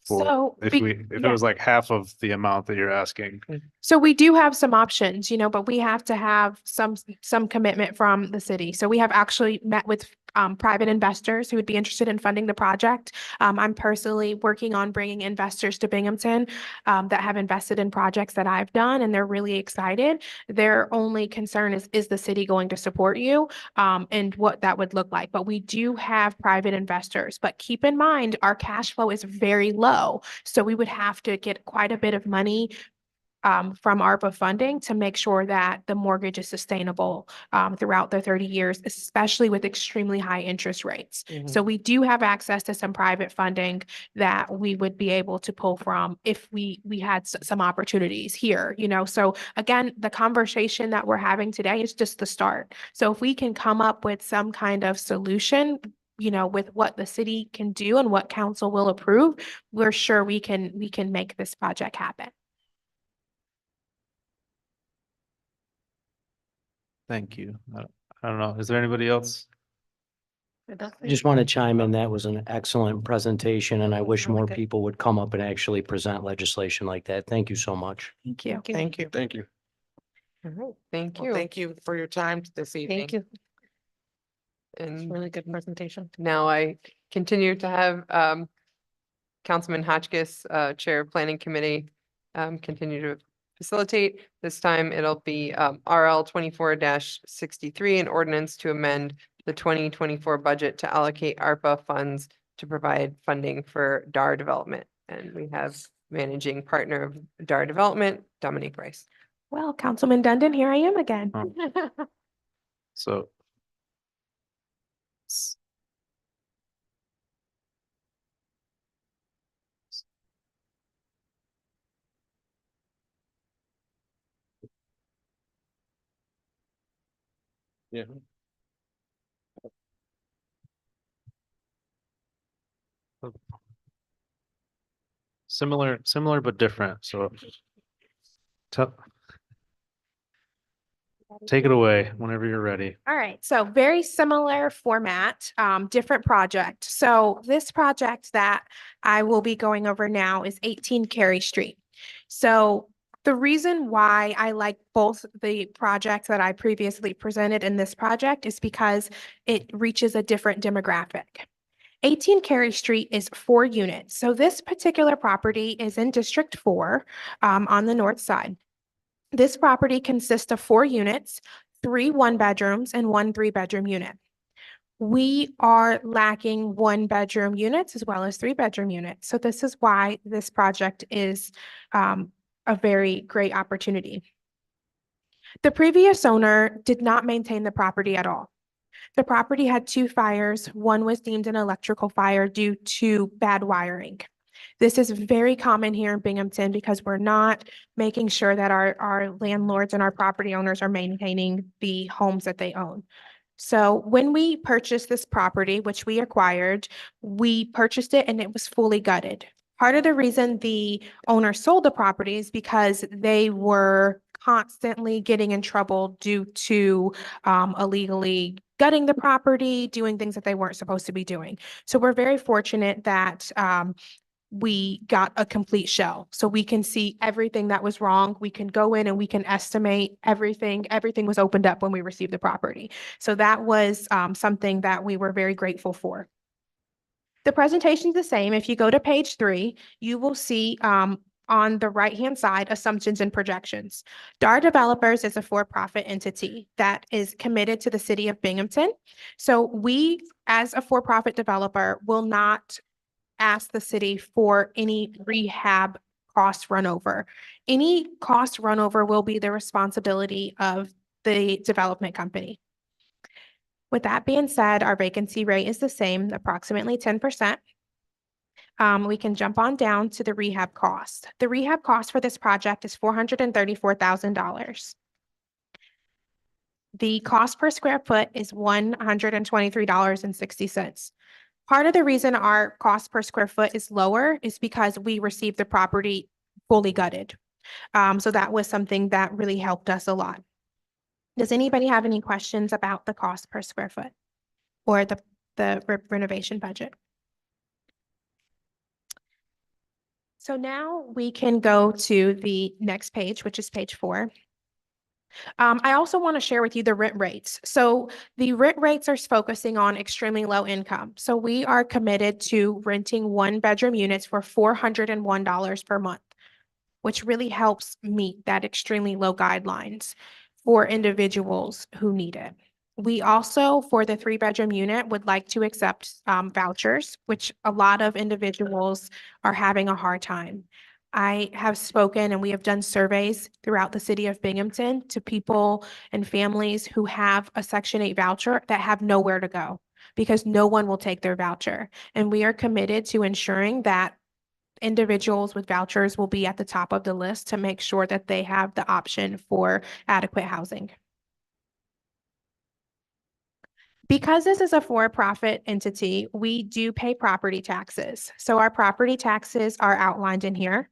So, If be- if it yeah. was like half of the amount that you're asking. So we do have some options, but we have to have some commitment from the city. So we have actually met with private investors who would be interested in funding the project. I'm personally working on bringing investors to Binghamton that have invested in projects that I've done, and they're really excited. Their only concern is the city going to support you and what that would look like? But we do have private investors, but keep in mind, our cash flow is very low. So we would have to get quite a bit of money from ARPA funding to make sure that the mortgage is sustainable throughout the 30 years, especially with extremely high interest rates. So we do have access to some private funding that we would be able to pull from if we had some opportunities here, So again, the conversation that we're having today is just the start. So if we can come up with some kind of solution, with what the city can do and what council will approve, we're sure we can make this project happen. Thank you. I don't know. Is there anybody else? I just want to chime in. That was an excellent presentation, and I wish Really more good. people would come up and actually present legislation like that. Thank you so much. Thank you. Thank you. Thank you. All right, thank Well, you. thank you for your time this evening. Thank you. And Really good presentation. now I continue to have Councilman Hotchkiss, Chair of Planning Committee, continue to facilitate. This time it'll be RL 24-63, an ordinance to amend the 2024 budget to allocate ARPA funds to provide funding for DAR development. And we have managing partner of DAR development, Dominique Rice. Well, Councilman Dundon, here I am again. So. Yeah. Similar but different, so. Take it away whenever you're ready. All right, so very similar format, different project. So this project that I will be going over now is 18 Carey Street. So the reason why I like both the projects that I previously presented in this project is because it reaches a different demographic. 18 Carey Street is 4 units. So this particular property is in District 4 on the north side. This property consists of 4 units, 3 one-bedrooms and 1 3-bedroom unit. We are lacking 1-bedroom units as well as 3-bedroom units. So this is why this project is a very great opportunity. The previous owner did not maintain the property at all. The property had 2 fires. One was deemed an electrical fire due to bad wiring. This is very common here in Binghamton because we're not making sure that our landlords and our property owners are maintaining the homes that they own. So when we purchased this property, which we acquired, we purchased it and it was fully gutted. Part of the reason the owner sold the property is because they were constantly getting in trouble due to illegally gutting the property, doing things that they weren't supposed to be doing. So we're very fortunate that we got a complete shell. So we can see everything that was wrong. We can go in and we can estimate everything. Everything was opened up when we received the property. So that was something that we were very grateful for. The presentation is the same. If you go to page 3, you will see on the right-hand side, assumptions and projections. DAR Developers is a for-profit entity that is committed to the city of Binghamton. So we, as a for-profit developer, will not ask the city for any rehab cost runover. Any cost runover will be the responsibility of the development company. With that being said, our vacancy rate is the same, approximately 10%. We can jump on down to the rehab cost. The rehab cost for this project is $434,000. The cost per square foot is $123.60. Part of the reason our cost per square foot is lower is because we received the property fully gutted. So that was something that really helped us a lot. Does anybody have any questions about the cost per square foot or the renovation budget? So now we can go to the next page, which is page 4. I also want to share with you the rent rates. So the rent rates are focusing on extremely low income. So we are committed to renting 1-bedroom units for $401 per month, which really helps meet that extremely low guidelines for individuals who need it. We also, for the 3-bedroom unit, would like to accept vouchers, which a lot of individuals are having a hard time. I have spoken and we have done surveys throughout the city of Binghamton to people and families who have a Section 8 voucher that have nowhere to go because no one will take their voucher. And we are committed to ensuring that individuals with vouchers will be at the top of the list to make sure that they have the option for adequate housing. Because this is a for-profit entity, we do pay property taxes. So our property taxes are outlined in here.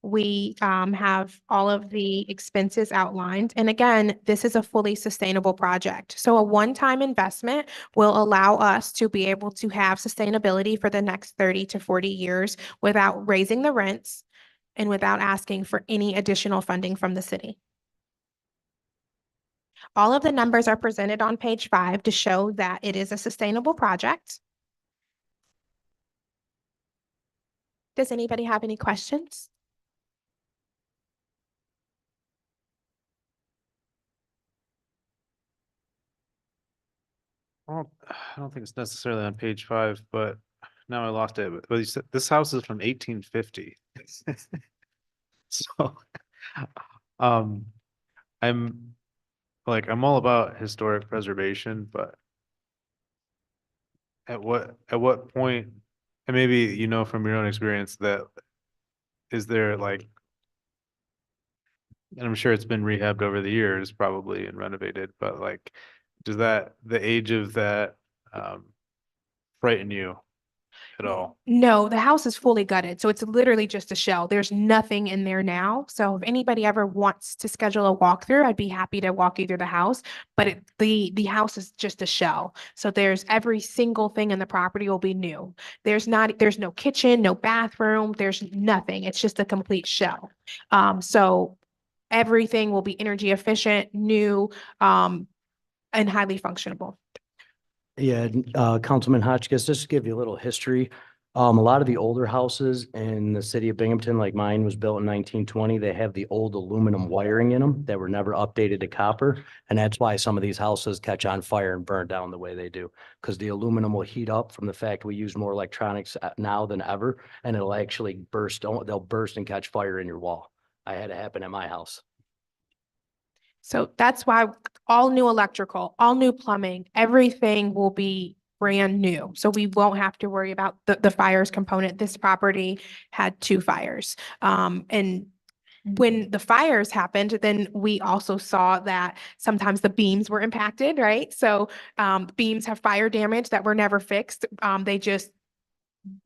We have all of the expenses outlined. And again, this is a fully sustainable project. So a one-time investment will allow us to be able to have sustainability for the next 30 to 40 years without raising the rents and without asking for any additional funding from the city. All of the numbers are presented on page 5 to show that it is a sustainable project. Does anybody have any questions? Well, I don't think it's necessarily on page 5, but now I lost it. But you said this house is from 1850. So, I'm I'm all about historic preservation, but at what point, and maybe you know from your own experience that is there like, and I'm sure it's been rehabbed over the years probably and renovated, but like, does the age of that frighten you at all? No, the house is fully gutted, so it's literally just a shell. There's nothing in there now. So if anybody ever wants to schedule a walkthrough, I'd be happy to walk you through the house. But the house is just a shell. So there's every single thing in the property will be new. There's no kitchen, no bathroom, there's nothing. It's just a complete shell. So everything will be energy efficient, new, and highly functionable. Yeah, Councilman Hotchkiss, just to give you a little history. A lot of the older houses in the city of Binghamton, like mine was built in 1920, they have the old aluminum wiring in them that were never updated to copper. And that's why some of these houses catch on fire and burn down the way they do. Because the aluminum will heat up from the fact we use more electronics now than ever, and it'll actually burst, they'll burst and catch fire in your wall. I had it happen at my house. So that's why all new electrical, all new plumbing, everything will be brand new. So we won't have to worry about the fires component. This property had 2 fires. And when the fires happened, then we also saw that sometimes the beams were impacted, right? So beams have fire damage that were never fixed. They just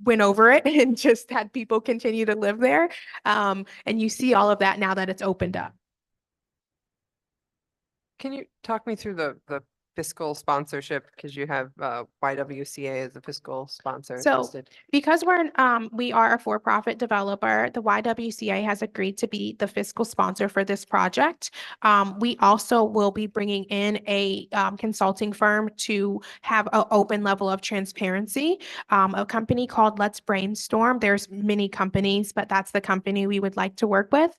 went over it and just had people continue to live there. And you see all of that now that it's opened up. Can you talk me through the fiscal sponsorship? Because you have YWCA as a fiscal sponsor So listed. because we are a for-profit developer, the YWCA has agreed to be the fiscal sponsor for this project. We also will be bringing in a consulting firm to have an open level of transparency. A company called Let's Brainstorm. There's many companies, but that's the company we would like to work with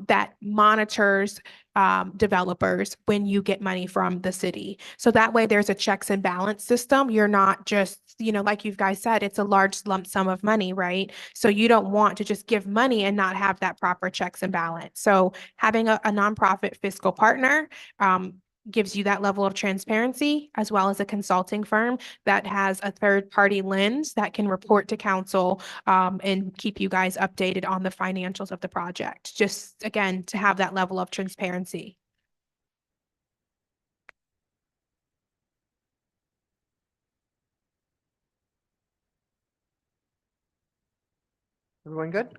that monitors developers when you get money from the city. So that way there's a checks and balance system. You're not just, like you guys said, it's a large lump sum of money, right? So you don't want to just give money and not have that proper checks and balance. So having a nonprofit fiscal partner gives you that level of transparency, as well as a consulting firm that has a third-party lens that can report to council and keep you guys updated on the financials of the project. Just, again, to have that level of transparency. Everyone good?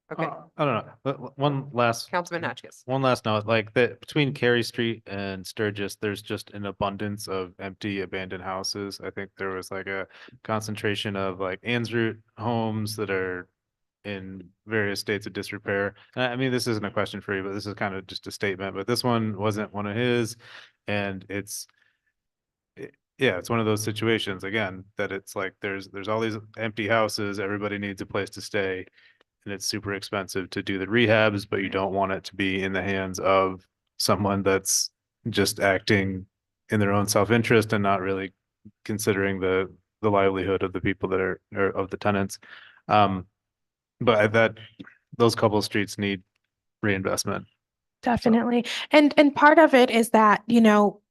Okay, I don't know. One last Councilman Hotchkiss. One last note, like that between Cary Street and Sturgis, there's just an abundance of empty abandoned houses. I think there was like a concentration of like Annsroot homes that are in various states of disrepair. I mean, this isn't a question for you, but this is kind of just a statement, but this one wasn't one of his. And yeah, it's one of those situations again, that it's like, there's all these empty houses, everybody needs a place to stay. And it's super expensive to do the rehabs, but you don't want it to be in the hands of someone that's just acting in their own self-interest and not really considering the livelihood of the people that are, or of the tenants. But those couple streets need reinvestment. Definitely. And part of it is that, you know,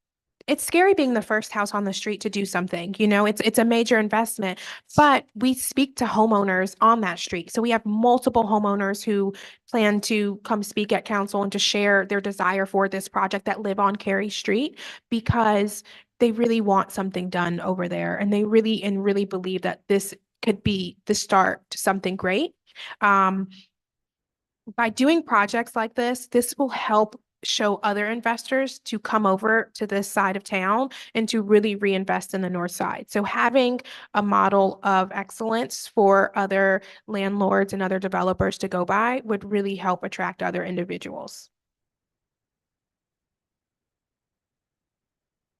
it's scary being the first house on the street to do something, you know, it's a major investment, but we speak to homeowners on that street. So we have multiple homeowners who plan to come speak at council and to share their desire for this project that live on Cary Street because they really want something done over there and they really believe that this could be the start to something great. By doing projects like this will help show other investors to come over to this side of town and to really reinvest in the north side. So having a model of excellence for other landlords and other developers to go by would really help attract other individuals.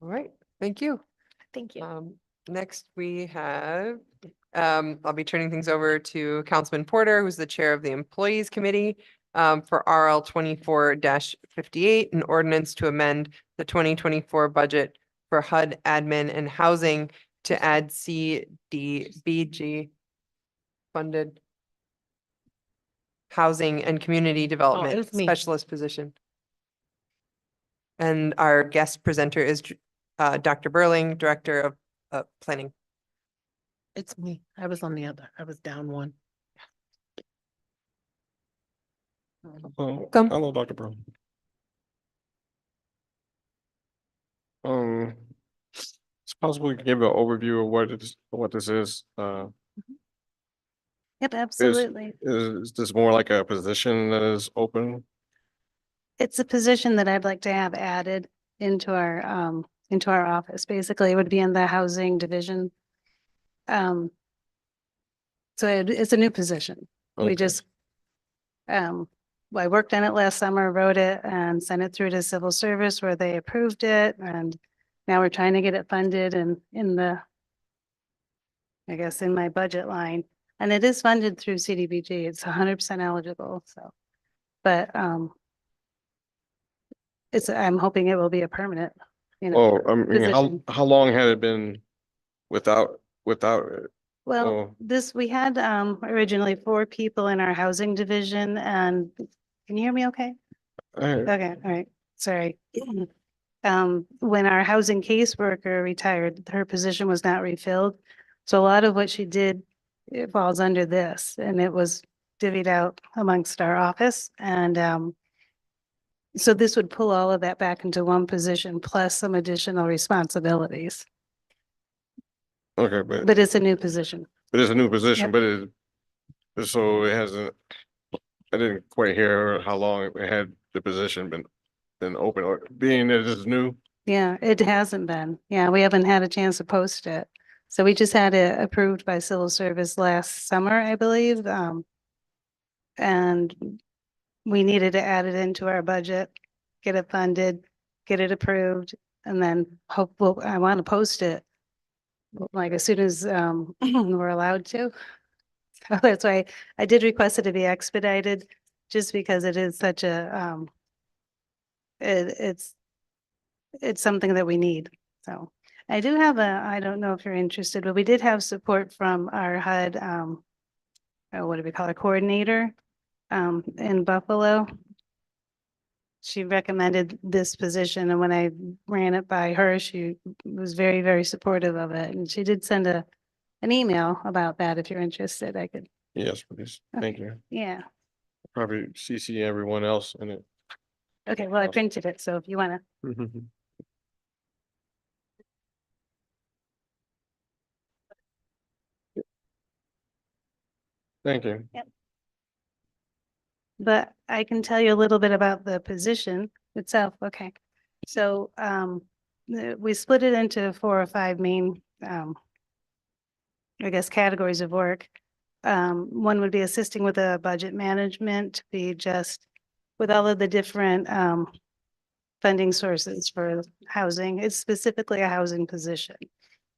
All right, thank you. Thank you. Next we have, I'll be turning things over to Councilman Porter, who's the chair of the Employees Committee, for RL 24-58, an ordinance to amend the 2024 budget for HUD admin and housing to add CDBG funded housing and community development it's me. specialist position. And our guest presenter is Dr. Burling, Director of Planning. It's me. I was down one. Come. Hello, Dr. Brown. It's possible you can give an overview of what this is. Yep, absolutely. Is this more like a position that is open? It's a position that I'd like to have added into our office. Basically, it would be in the housing division. So it's a new position. Okay. We just, I worked on it last summer, wrote it and sent it through to civil service where they approved it. And now we're trying to get it funded and in my budget line. And it is funded through CDBG. It's 100% eligible, so. But, I'm hoping it will be a permanent, you know. Oh, I mean, position. how long had it been without it? Well, Oh. we had originally 4 people in our housing division and can you hear me okay? Okay, all right, sorry. When our housing caseworker retired, her position was not refilled. So a lot of what she did, it falls under this and it was divvied out amongst our office and so this would pull all of that back into one position plus some additional responsibilities, Okay, but it's a new position. but it's a new position, Yep. but so it hasn't, I didn't quite hear how long it had the position been open or being that it's new. Yeah, it hasn't been. Yeah, we haven't had a chance to post it. So we just had it approved by civil service last summer, I believe. And we needed to add it into our budget, get it funded, get it approved, and then I want to post it like as soon as we're allowed to. So that's why I did request it to be expedited, just because it is such a it's something that we need. So I do have I don't know if you're interested, but we did have support from our HUD, what do we call it, coordinator, in Buffalo. She recommended this position, and when I ran it by her, she was very, very supportive of it. And she did send an email about that. If you're interested, I could, Yes, please. Thank you. yeah. Probably CC everyone else in it. Okay, well, I printed it, so if you wanna, Thank you. but I can tell you a little bit about the position itself. Okay. So, we split it into 4 or 5 main, I guess, categories of work. One would be assisting with the budget management, to be just with all of the different funding sources for housing. It's specifically a housing position.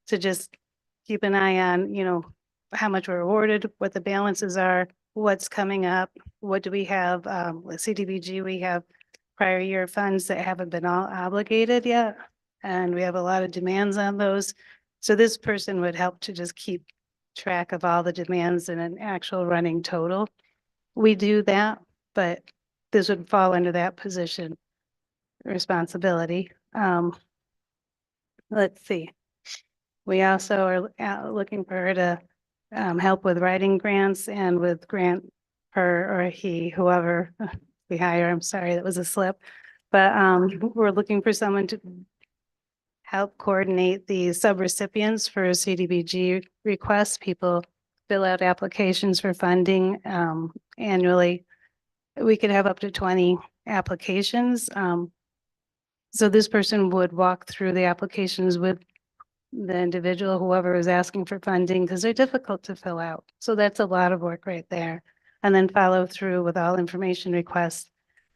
To just keep an eye on, how much we're awarded, what the balances are, what's coming up, what do we have, with CDBG, we have prior year funds that haven't been all obligated yet. And we have a lot of demands on those. So this person would help to just keep track of all the demands and an actual running total. We do that, but this would fall under that position responsibility. Let's see. We also are looking for her to help with writing grants and with grant her or he, whoever we hire. I'm sorry, that was a slip. But we're looking for someone to help coordinate the subrecipients for CDBG requests. People fill out applications for funding annually. We could have up to 20 applications. So this person would walk through the applications with the individual, whoever is asking for funding, because they're difficult to fill out. So that's a lot of work right there. And then follow through with all information requests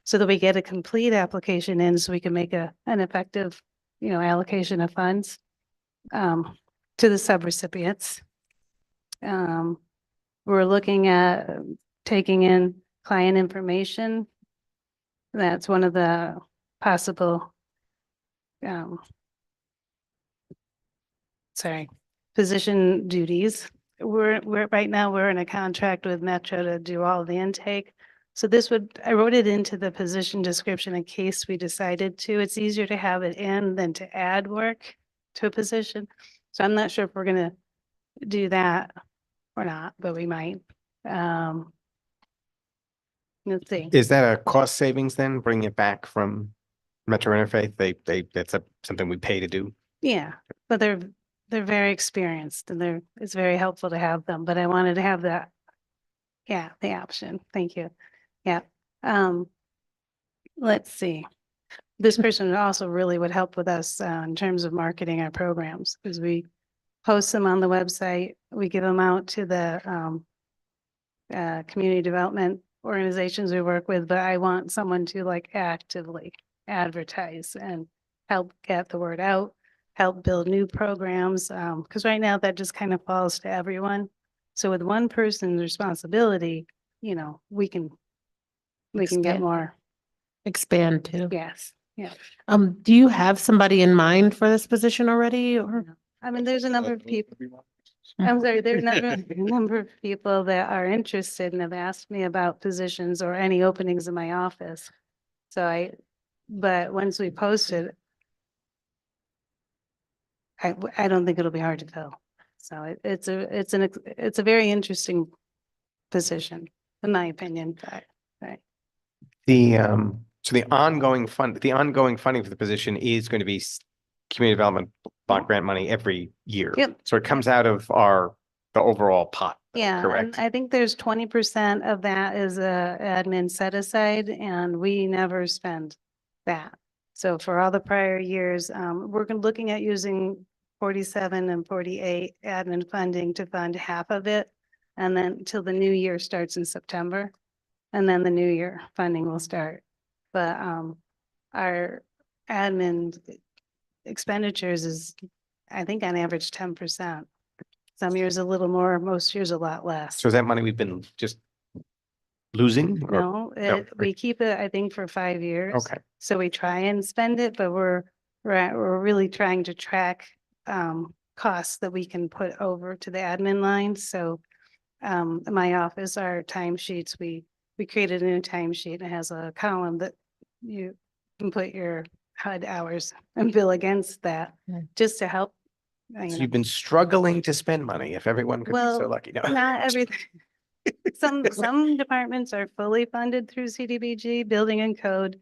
so that we get a complete application in so we can make an effective, allocation of funds to the subrecipients. We're looking at taking in client information. That's one of the possible position duties. We're right now, we're in a contract with Metro to do all the intake. So I wrote it into the position description in case we decided to. It's easier to have it in than to add work to a position. So I'm not sure if we're gonna do that or not, but we might. Let's see. Is that a cost savings then, bringing it back from Metro Interfaith? That's something we pay to do? Yeah, but they're very experienced and it's very helpful to have them, but I wanted to have that. Yeah, the option. Thank you. Yeah. Let's see. This person also really would help with us in terms of marketing our programs, because we post them on the website. We give them out to the community development organizations we work with, but I want someone to actively advertise and help get the word out, help build new programs. Because right now that just kind of falls to everyone. So with one person's responsibility, we can get Expand. more. Expand too. Yes. Yeah. Do you have somebody in mind for this position already or? I mean, there's a number of people. I'm sorry, there's a number of people that are interested and have asked me about positions or any openings in my office. But once we post it, I don't think it'll be hard to fill. So it's a very interesting position, in my opinion. Right. So the ongoing funding for the position is going to be community development block grant money every year. Yep. So it comes out of the overall pot. Yeah, and Correct. I think there's 20% of that is a admin set aside, and we never spend that. So for all the prior years, we're looking at using 47 and 48 admin funding to fund half of it. And then until the new year starts in September, and then the new year funding will start. But our admin expenditures is, I think on average 10%. Some years a little more, most years a lot less. So is that money we've been just losing? or- No, we keep it, I think, for 5 years. Okay. So we try and spend it, but we're really trying to track costs that we can put over to the admin line. So my office, our timesheets, we created a new timesheet. It has a column that you can put your HUD hours and bill against that, just to help. So you've been struggling to spend money, if everyone could be so Well, lucky. No. Not everything. Some departments are fully funded through CDBG. Building and code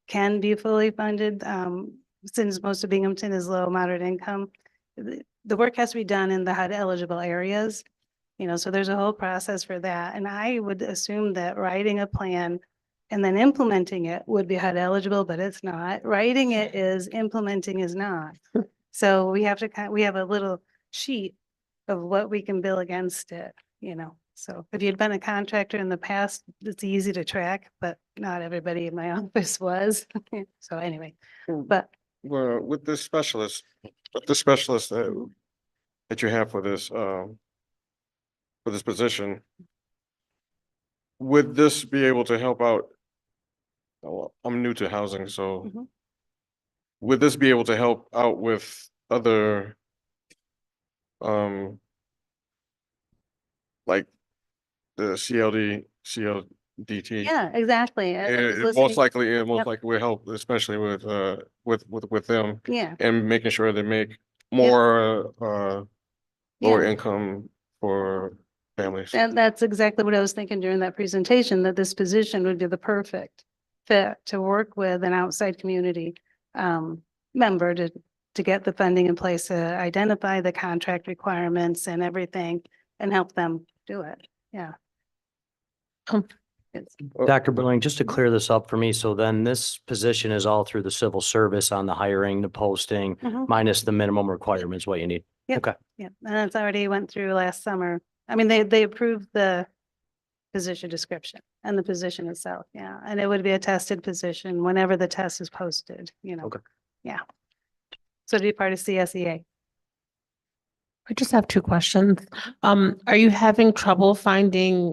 can be fully funded, since most of Binghamton is low, moderate income. The work has to be done in the HUD eligible areas, so there's a whole process for that. And I would assume that writing a plan and then implementing it would be HUD eligible, but it's not. Writing it is, implementing is not. So we have a little sheet of what we can bill against it, So if you'd been a contractor in the past, it's easy to track, but not everybody in my office was. So anyway, but Well, with the specialist that you have for this position, would this be able to help out? Well, I'm new to housing, so Mhm. would this be able to help out with other, like the CLDT? yeah, exactly. I was listening- It most Yep. likely will help, especially with them Yeah, and making sure they make more, lower yeah. income for families. And that's exactly what I was thinking during that presentation, that this position would be the perfect fit to work with an outside community member to get the funding in place, to identify the contract requirements and everything and help them do it. Yeah. It's- Dr. Burling, just to clear this up for me, so then this position is all through the civil service on the hiring, the posting, Mhm. minus the minimum requirements, what you need. Yep. Okay. Yeah, and it's already went through last summer. I mean, they approved the position description and the position itself, yeah. And it would be a tested position whenever the test is posted, you know. Okay. Yeah. So to be part of CSEA. I just have two questions. Are you having trouble finding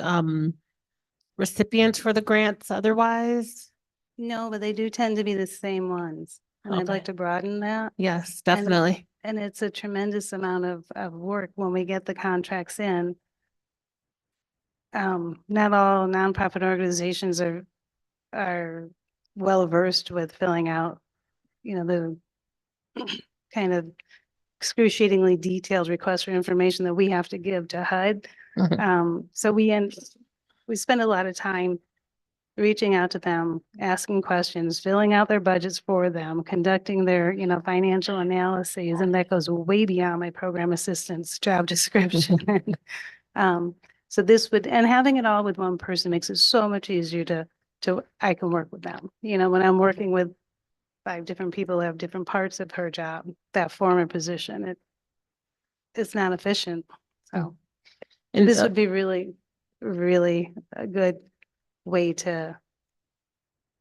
recipients for the grants otherwise? No, but they do tend to be the same ones. And I'd like Okay. to broaden that. Yes, definitely. And it's a tremendous amount of work when we get the contracts in. Not all nonprofit organizations are well versed with filling out, you know, the kind of excruciatingly detailed requests for information that we have to give to HUD. Mhm. So we spend a lot of time reaching out to them, asking questions, filling out their budgets for them, conducting their, you know, financial analyses, and that goes way beyond my program assistant's job description. So this would, and having it all with one person makes it so much easier I can work with them. You know, when I'm working with 5 different people who have different parts of her job, that former position, it's not efficient. So And this would be really, really a good way to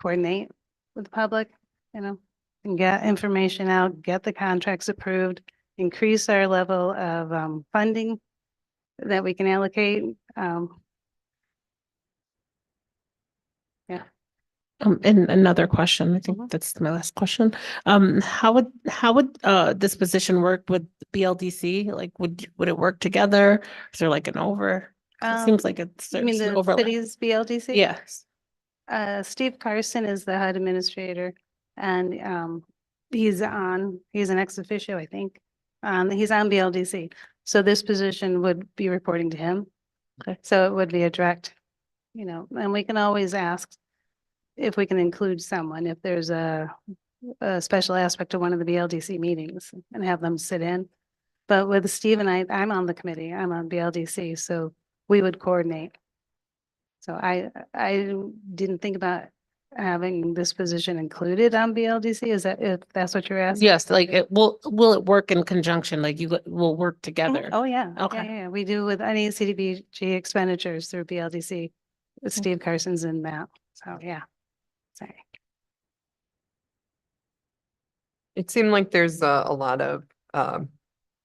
coordinate with the public, you know, and get information out, get the contracts approved, increase our level of funding that we can allocate. And another question, I think Mhm. that's my last question. How would this position work with BLDC? Like, would it work together? Is there like an over? 'Cause it seems like it's You mean there's an the overlap. city's BLDC? Yes. Steve Carson is the HUD administrator and he's an ex officio, I think. He's on BLDC. So this position would be reporting to him. Okay. So it would be a direct, you know, and we can always ask if we can include someone, if there's a special aspect to one of the BLDC meetings and have them sit in. But with Steve and I'm on the committee, I'm on BLDC, so we would coordinate. So I didn't think about having this position included on BLDC. Is that, if that's what you're asking? Yes, like will it work in conjunction? Like you will work together? Oh, yeah. Okay. Yeah, we do with any CDBG expenditures through BLDC with Okay. Steve Carson's and Matt. So, yeah. Sorry. It seemed like there's a lot of kind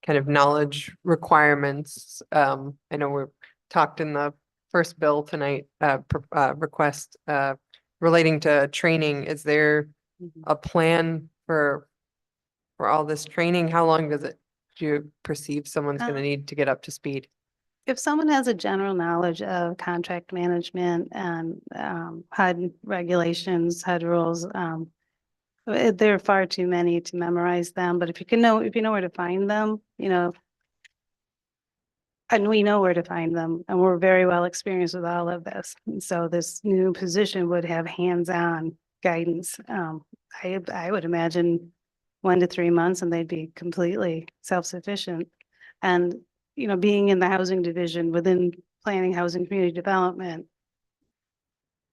of knowledge requirements. I know we're talked in the first bill tonight, request relating to training. Is there a plan for all this training? How long do you perceive someone's going to need to get up to speed? If someone has a general knowledge of contract management and HUD regulations, HUD rules, there are far too many to memorize them, but if you know where to find them, you know, and we know where to find them, and we're very well experienced with all of this. And so this new position would have hands-on guidance. I would imagine 1 to 3 months and they'd be completely self-sufficient. And, you know, being in the housing division within planning, housing, community development,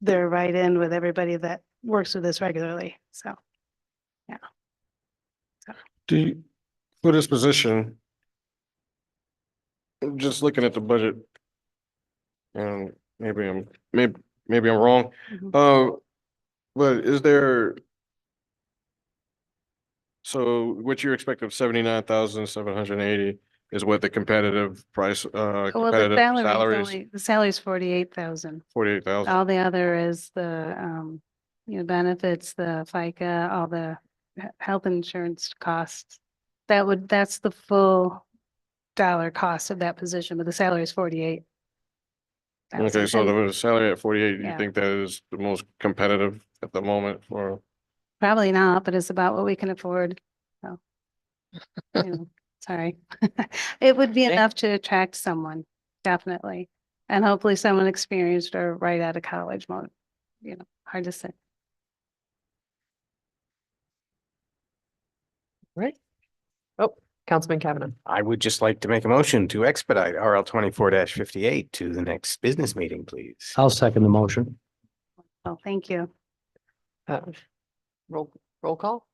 they're right in with everybody that works with this regularly. So, yeah. For this position, just looking at the budget, and maybe I'm wrong. Mhm. But is there? So what you expect of 79,780 is what the competitive price, Well, the competitive salaries, the salary's 48,000. 48,000. All the other is the, benefits, the FICA, all the health insurance costs. That's the full dollar cost of that position, but the salary is 48. Okay, so the salary at 48, you Yeah. think that is the most competitive at the moment for? Probably not, but it's about what we can afford. So, sorry. It would be enough to attract someone, definitely. And hopefully someone experienced or right out of college, hard to say. Right. Oh, Councilman Kavanaugh. I would just like to make a motion to expedite RL 24-58 to the next business meeting, please. I'll second the motion. Well, thank you. Uh, roll call?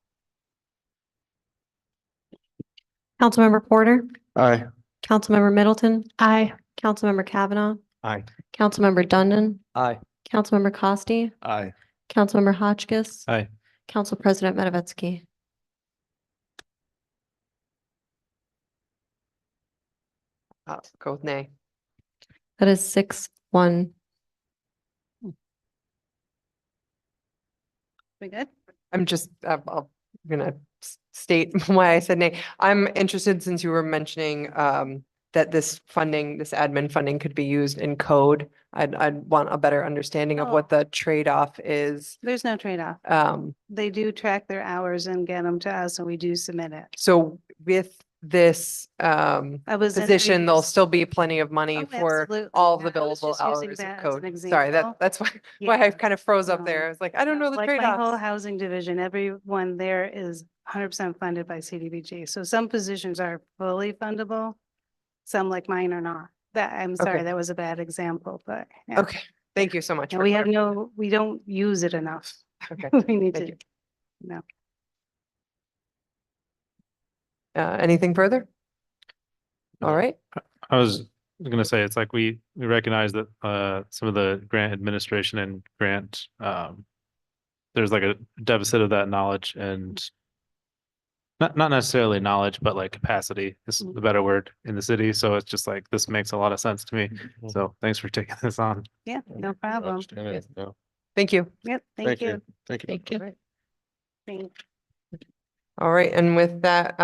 Councilmember Porter, Aye. Councilmember Middleton. Aye. Councilmember Kavanaugh, Aye. Councilmember Dundon, Aye. Councilmember Costi, Aye. Councilmember Hotchkiss. Aye. Council President Matavetsky. Go with nay. That is 6-1. We good? I'm just, I'm gonna state why I said nay. I'm interested, since you were mentioning that this funding, this admin funding could be used in code. I'd want a better understanding of what the trade-off is. There's no trade-off. They do track their hours and get them to us, and we do submit it. So with this I was position, there'll introduced- still be plenty of money Oh, for absolutely. all of the I was billable just using hours that of as an code. Sorry, example. that's why I Yeah. kind of froze up there. I was like, I don't know the Like my whole trade-offs. housing division, everyone there is 100% funded by CDBG. So some positions are fully fundable. Some like mine are not. I'm sorry, Okay. that was a bad example, but. yeah. Okay, thank you so much. And for we don't use it enough. Okay, We need thank to, you. no. Anything further? All right. I was gonna say, it's like we recognize that some of the grant administration and grant there's like a deficit of that knowledge, and not necessarily knowledge, but like capacity is the better word in the city. So it's just like, this makes a lot of sense to me. So thanks for taking this on. Yeah, no problem. Understand it, no. Thank you. Yep, thank you. Thank you. Thank you. Thank- All right, and with that,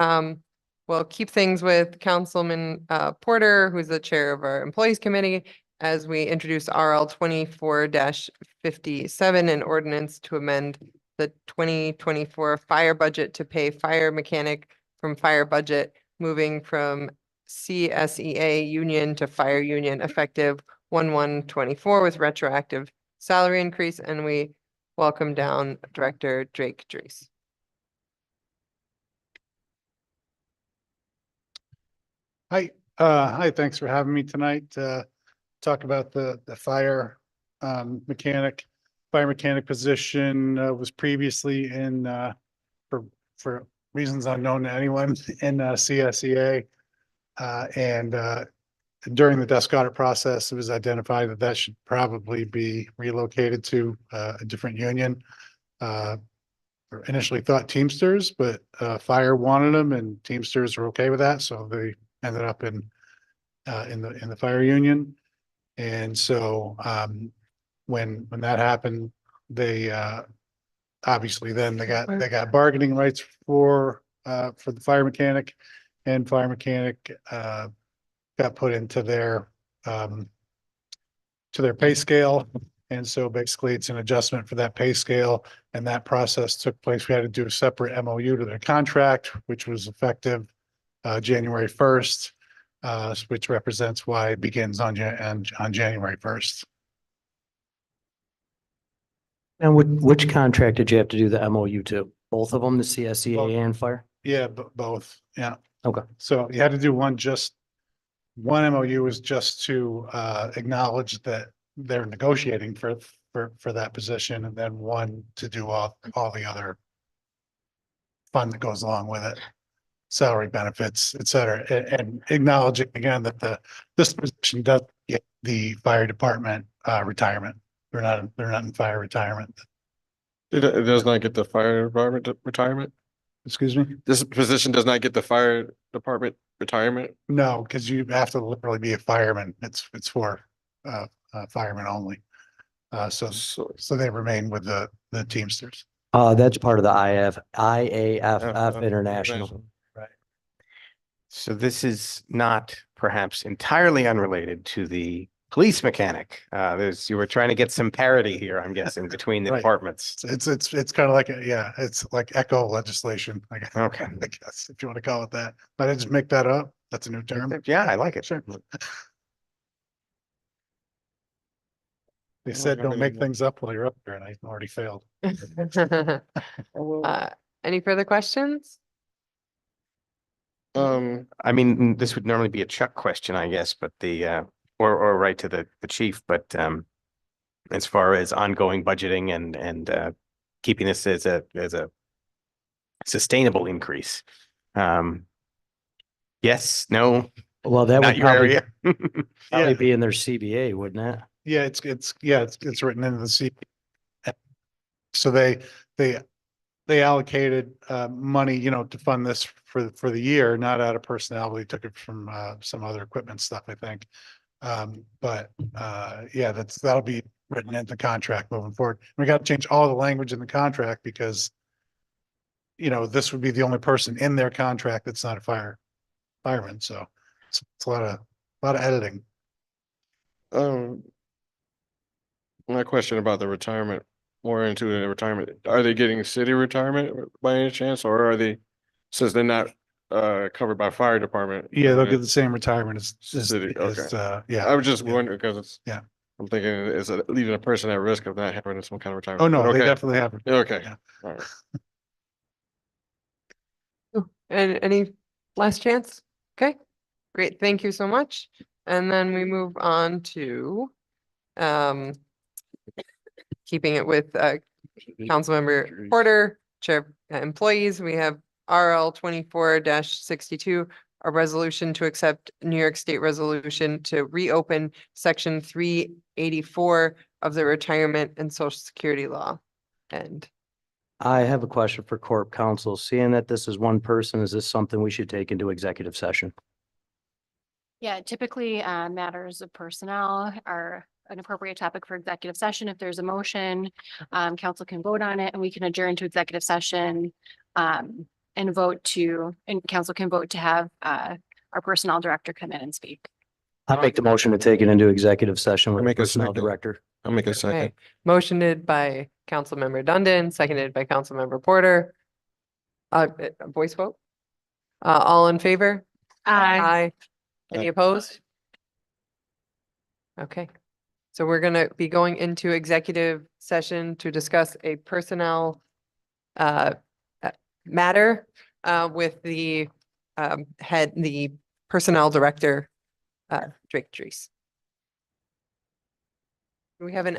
we'll keep things with Councilman Porter, who's the chair of our Employees Committee, as we introduce RL 24-57, an ordinance to amend the 2024 fire budget to pay fire mechanic from fire budget, moving from CSEA union to fire union effective 1/1/24 with retroactive salary increase. And we welcome down Director Drake Drees. Hi, thanks for having me tonight. Talk about the fire mechanic position was previously in for reasons unknown to anyone in CSEA. And during the desk audit process, it was identified that should probably be relocated to a different union. Initially thought Teamsters, but fire wanted them and Teamsters were okay with that, so they ended up in the fire union. And so when that happened, they obviously then they got bargaining rights for the fire mechanic, and fire mechanic got put into their pay scale. And so basically it's an adjustment for that pay scale, and that process took place. We had to do a separate MOU to their contract, which was effective January 1st, which represents why it begins on January 1st. And which contract did you have to do the MOU to? Both of them, the CSEA and fire? Yeah, both. Yeah. Okay. So you had to do one MOU was just to acknowledge that they're negotiating for that position, and then one to do all the other fun that goes along with it. salary benefits, et cetera, and acknowledging again that this position does get the fire department retirement. They're not in fire retirement. It does not get the fire department retirement? Excuse me? This position does not get the fire department retirement? No, because you have to literally be a fireman. It's for firemen only. So they remain with the Teamsters. That's part of the IAFF International. So this is not perhaps entirely unrelated to the police mechanic. You were trying to get some parity here, I'm guessing, between the Right. departments. It's kind of like, it's like echo legislation, I guess. Okay. I guess, if you want to call it that. But I just make that up. That's a new term. Yeah, I like it. Sure. They said, don't make things up while you're up there, and I already failed. Any further questions? I mean, this would normally be a Chuck question, I guess, but or right to the chief, but as far as ongoing budgeting and keeping this as a sustainable increase. Yes, no, Well, that not would your area. probably be in their CBA, wouldn't it? Yeah, it's written into the C. So they allocated money, to fund this for the year, not out of personnel. We took it from some other equipment stuff, I think. But yeah, that'll be written into the contract moving forward. We got to change all the language in the contract because this would be the only person in their contract that's not a fireman. So it's a lot of editing. My question about the retirement, more into the retirement, are they getting city retirement by any chance, or are they, since they're not covered by fire department? Yeah, they'll get the same retirement as City, okay. yeah. I was just wondering, because it's. Yeah. I'm thinking, is it leaving a person at risk of not having some kind of retirement? Oh, no, But they okay. definitely have. Okay. Yeah. All right. And any last chance? Okay, great. Thank you so much. And then we move on to keeping it with Councilmember Porter, Chair Employees. We have RL 24-62, a resolution to accept New York State resolution to reopen Section 384 of the Retirement and Social Security Law. And I have a question for Corp Counsel. Seeing that this is one person, is this something we should take into executive session? Yeah, typically, matters of personnel are an appropriate topic for executive session. If there's a motion, council can vote on it and we can adjourn to executive session. And council can vote to have, our personnel director come in and speak. I make the motion to take it into executive session with the Make a personnel second. director. I'll make a Okay, second. motioned by Councilmember Dundon, seconded by Councilmember Porter. Voice vote? All in favor? Aye. Any opposed? Okay, so we're gonna be going into executive session to discuss a personnel matter with the the personnel director, Drake Drees. Do we have an